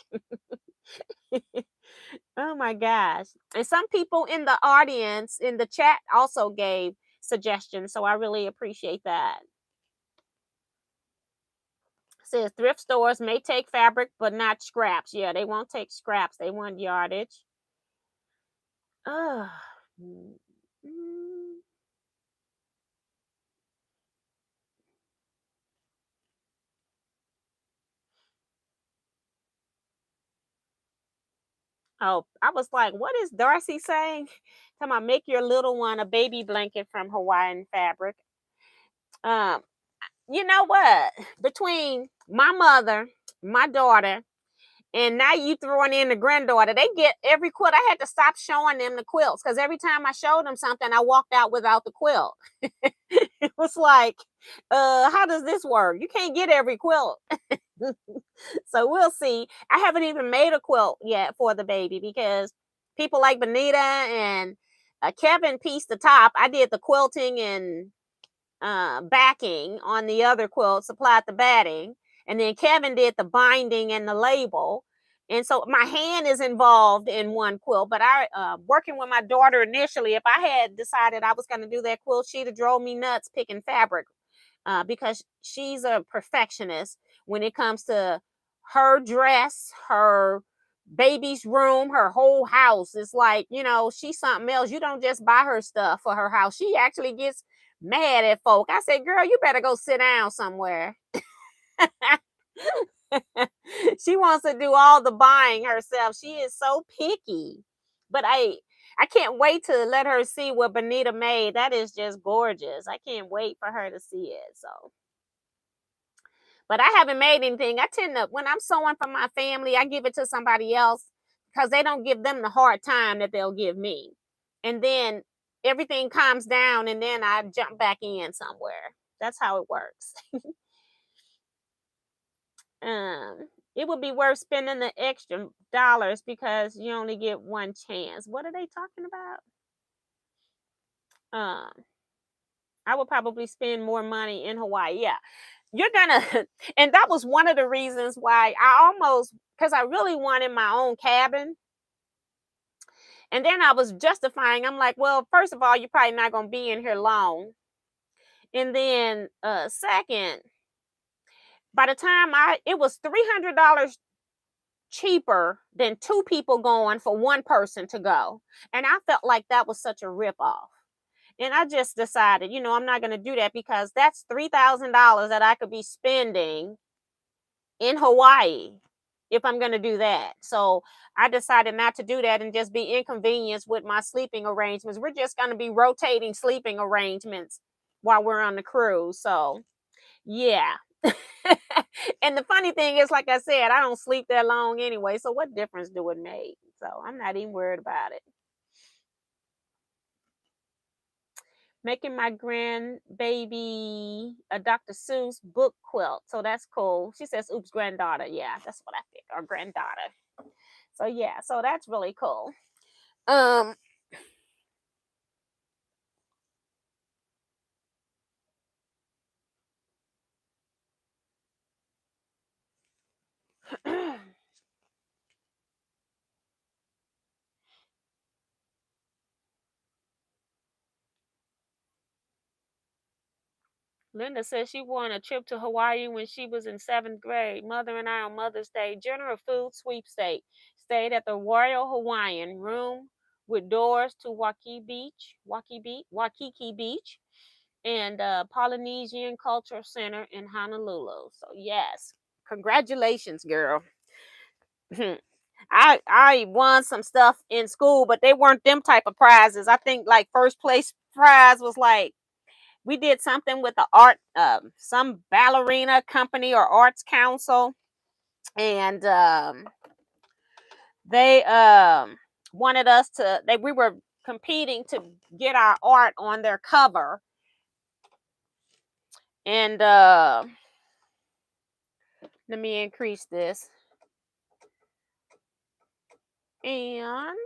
A: Oh my gosh. And some people in the audience, in the chat, also gave suggestions. So I really appreciate that. Says thrift stores may take fabric, but not scraps. Yeah, they won't take scraps. They want yardage. Oh. Oh, I was like, what is Darcy saying? Talking about make your little one a baby blanket from Hawaiian fabric. Um, you know what? Between my mother, my daughter, and now you throwing in the granddaughter, they get every quilt. I had to stop showing them the quilts because every time I showed them something, I walked out without the quilt. It was like, how does this work? You can't get every quilt. So we'll see. I haven't even made a quilt yet for the baby because people like Benita and Kevin pieced the top. I did the quilting and backing on the other quilt, supplied the batting, and then Kevin did the binding and the label. And so my hand is involved in one quilt, but I working with my daughter initially, if I had decided I was going to do that quilt, she'd have drove me nuts picking fabric because she's a perfectionist when it comes to her dress, her baby's room, her whole house. It's like, she's something else. You don't just buy her stuff for her house. She actually gets mad at folk. I said, girl, you better go sit down somewhere. She wants to do all the buying herself. She is so picky. But I can't wait to let her see what Benita made. That is just gorgeous. I can't wait for her to see it. So, but I haven't made anything. I tend to, when I'm sewing for my family, I give it to somebody else because they don't give them the hard time that they'll give me. And then everything calms down and then I jump back in somewhere. That's how it works. It would be worth spending the extra dollars because you only get one chance. What are they talking about? I would probably spend more money in Hawaii. Yeah, you're gonna, and that was one of the reasons why because I really wanted my own cabin. And then I was justifying, I'm like, well, first of all, you're probably not gonna be in here long. And then second, by the time it was $300 cheaper than 2 people going for 1 person to go. And I felt like that was such a ripoff. And I just decided, I'm not going to do that because that's $3,000 that I could be spending in Hawaii if I'm going to do that. So I decided not to do that and just be inconvenienced with my sleeping arrangements. We're just going to be rotating sleeping arrangements while we're on the cruise. So, yeah. And the funny thing is, like I said, I don't sleep that long anyway. So what difference do it make? So I'm not even worried about it. Making my grandbaby a Dr. Seuss book quilt. So that's cool. She says, oops, granddaughter. Yeah, that's what I think. Or granddaughter. So yeah, so that's really cool. Linda says she won a trip to Hawaii when she was in 7th grade. Mother and I on Mother's Day. General food sweepstake. Stayed at the Royal Hawaiian room with doors to Waikiki Beach, and Polynesian Cultural Center in Honolulu. So yes, congratulations, girl. I won some stuff in school, but they weren't them type of prizes. I think like first place prize was like we did something with the art, some ballerina company or arts council, and they wanted us to. We were competing to get our art on their cover, and let me increase this. And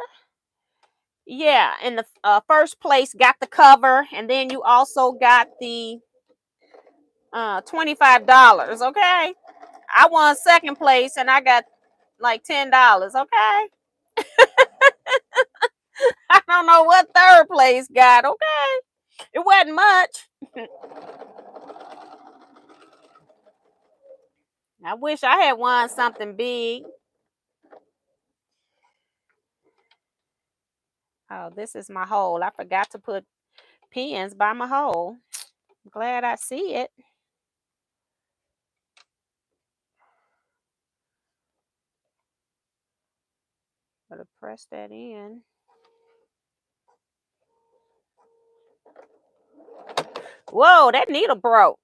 A: yeah, and the first place got the cover, and then you also got the $25. Okay, I won second place, and I got like $10. Okay, I don't know what third place got. Okay, it wasn't much. I wish I had won something big. Oh, this is my hole. I forgot to put pins by my hole. Glad I see it. Better press that in. Whoa, that needle broke.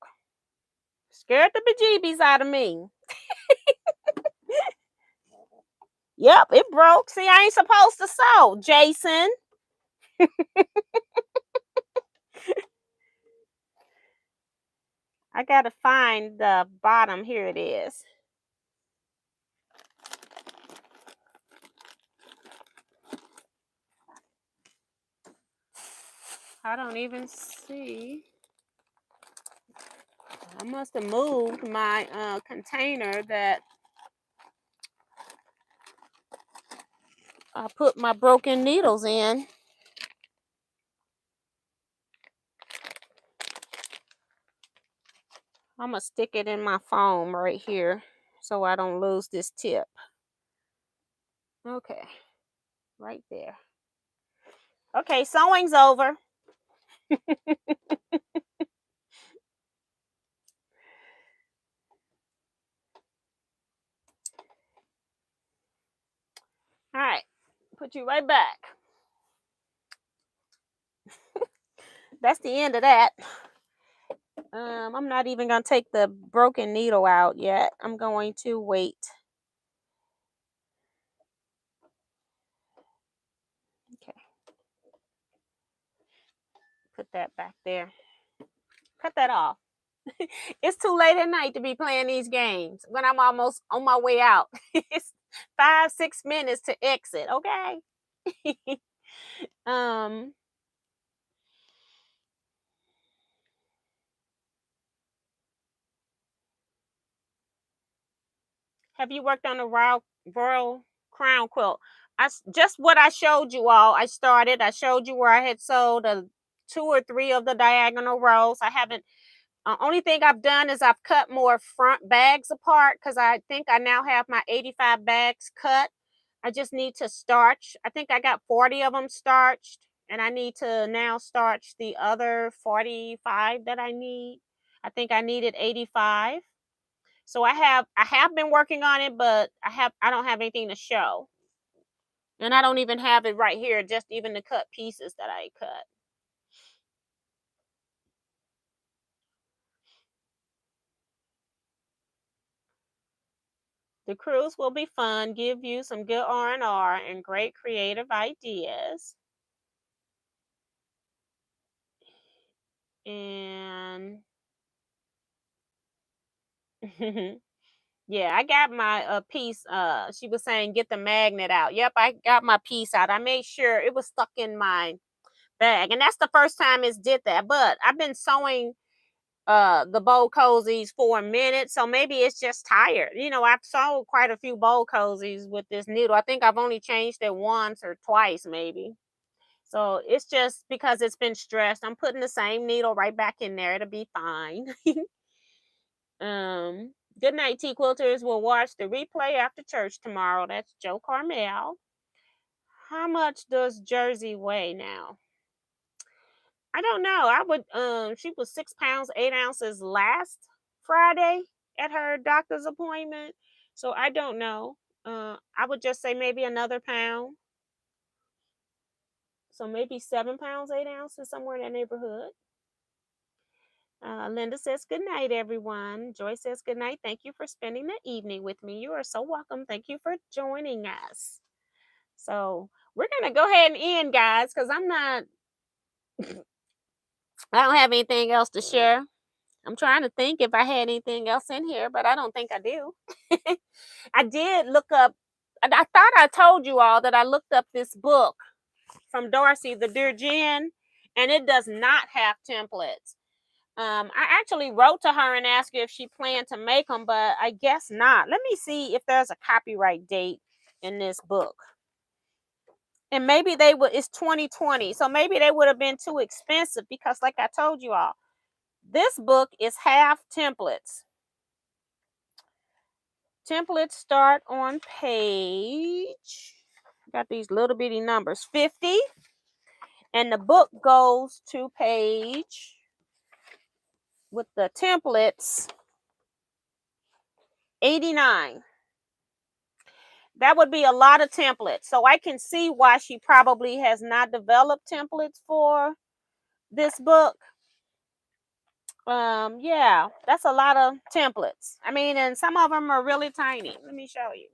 A: Scared the bejeebies out of me. Yep, it broke. See, I ain't supposed to sew, Jason. I gotta find the bottom. Here it is. I don't even see. I must have moved my container that I put my broken needles in. I'm going to stick it in my foam right here so I don't lose this tip. Okay, right there. Okay, sewing's over. All right, put you right back. That's the end of that. I'm not even going to take the broken needle out yet. I'm going to wait. Okay. Put that back there. Cut that off. It's too late at night to be playing these games when I'm almost on my way out. It's 5-6 minutes to exit. Okay. um have you worked on a royal crown quilt? Just what I showed you all. I showed you where I had sewed 2 or 3 of the diagonal rows. I haven't Only thing I've done is I've cut more front bags apart because I think I now have my 85 bags cut. I just need to starch. I think I got 40 of them starched, and I need to now starch the other 45 that I need. I think I needed 85. So I have been working on it, but I don't have anything to show. And I don't even have it right here, just even the cut pieces that I cut. The cruise will be fun, give you some good R&R and great creative ideas. And yeah, I got my piece. She was saying get the magnet out. Yep, I got my piece out. I made sure it was stuck in my bag, and that's the first time it's did that. But I've been sewing the bowl cozies for a minute, so maybe it's just tired. I've sewed quite a few bowl cozies with this needle. I think I've only changed it once or twice, maybe. So it's just because it's been stressed. I'm putting the same needle right back in there. It'll be fine. Good night, Tea Quilters. We'll watch the replay after church tomorrow. That's Joe Carmel. How much does Jersey weigh now? I don't know. I would she was 6 pounds, 8 ounces last Friday at her doctor's appointment. So I don't know. I would just say maybe another pound. So maybe 7 pounds, 8 ounces, somewhere in that neighborhood. Linda says, good night, everyone. Joy says, good night. Thank you for spending the evening with me. You are so welcome. Thank you for joining us. So we're going to go ahead and end, guys, because I don't have anything else to share. I'm trying to think if I had anything else in here, but I don't think I do. I did look up, I thought I told you all that I looked up this book from Darcy, the Dear Jen, and it does not have templates. I actually wrote to her and asked her if she planned to make them, but I guess not. Let me see if there's a copyright date in this book. And maybe it's 2020, so maybe they would have been too expensive because, like I told you all, this book is half templates. Templates start on page, got these little bitty numbers, 50, and the book goes to page with the templates 89. That would be a lot of templates. So I can see why she probably has not developed templates for this book. Yeah, that's a lot of templates. I mean, and some of them are really tiny. Let me show you.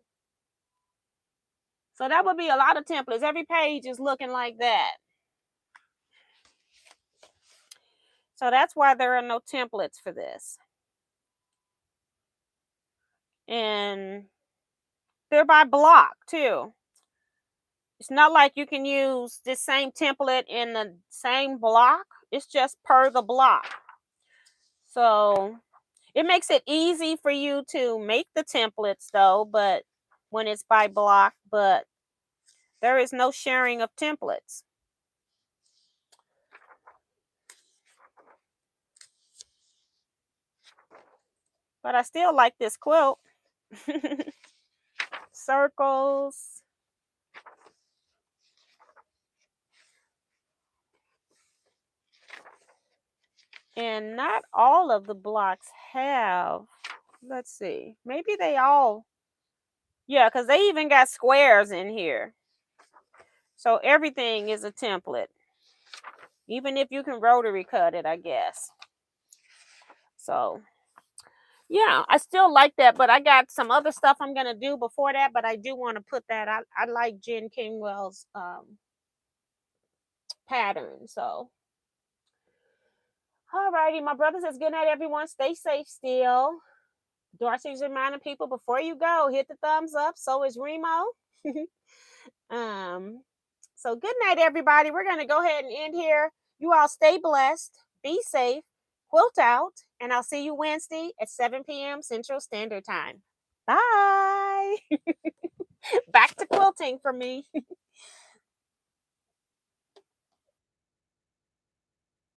A: So that would be a lot of templates. Every page is looking like that. So that's why there are no templates for this. And they're by block too. It's not like you can use this same template in the same block. It's just per the block. So it makes it easy for you to make the templates though, but when it's by block, but there is no sharing of templates. But I still like this quilt. Circles. And not all of the blocks have, let's see, maybe they all, yeah, because they even got squares in here. So everything is a template. Even if you can rotary cut it, I guess. So yeah, I still like that, but I got some other stuff I'm gonna do before that. But I do want to put that. I like Jen Kingwell's pattern. So, all righty, my brother says good night, everyone. Stay safe still. Darcy's reminding people before you go, hit the thumbs up. So is Remo. So good night, everybody. We're gonna go ahead and end here. You all stay blessed, be safe, quilt out, and I'll see you Wednesday at 7 p.m. Central Standard Time. Bye. Back to quilting for me.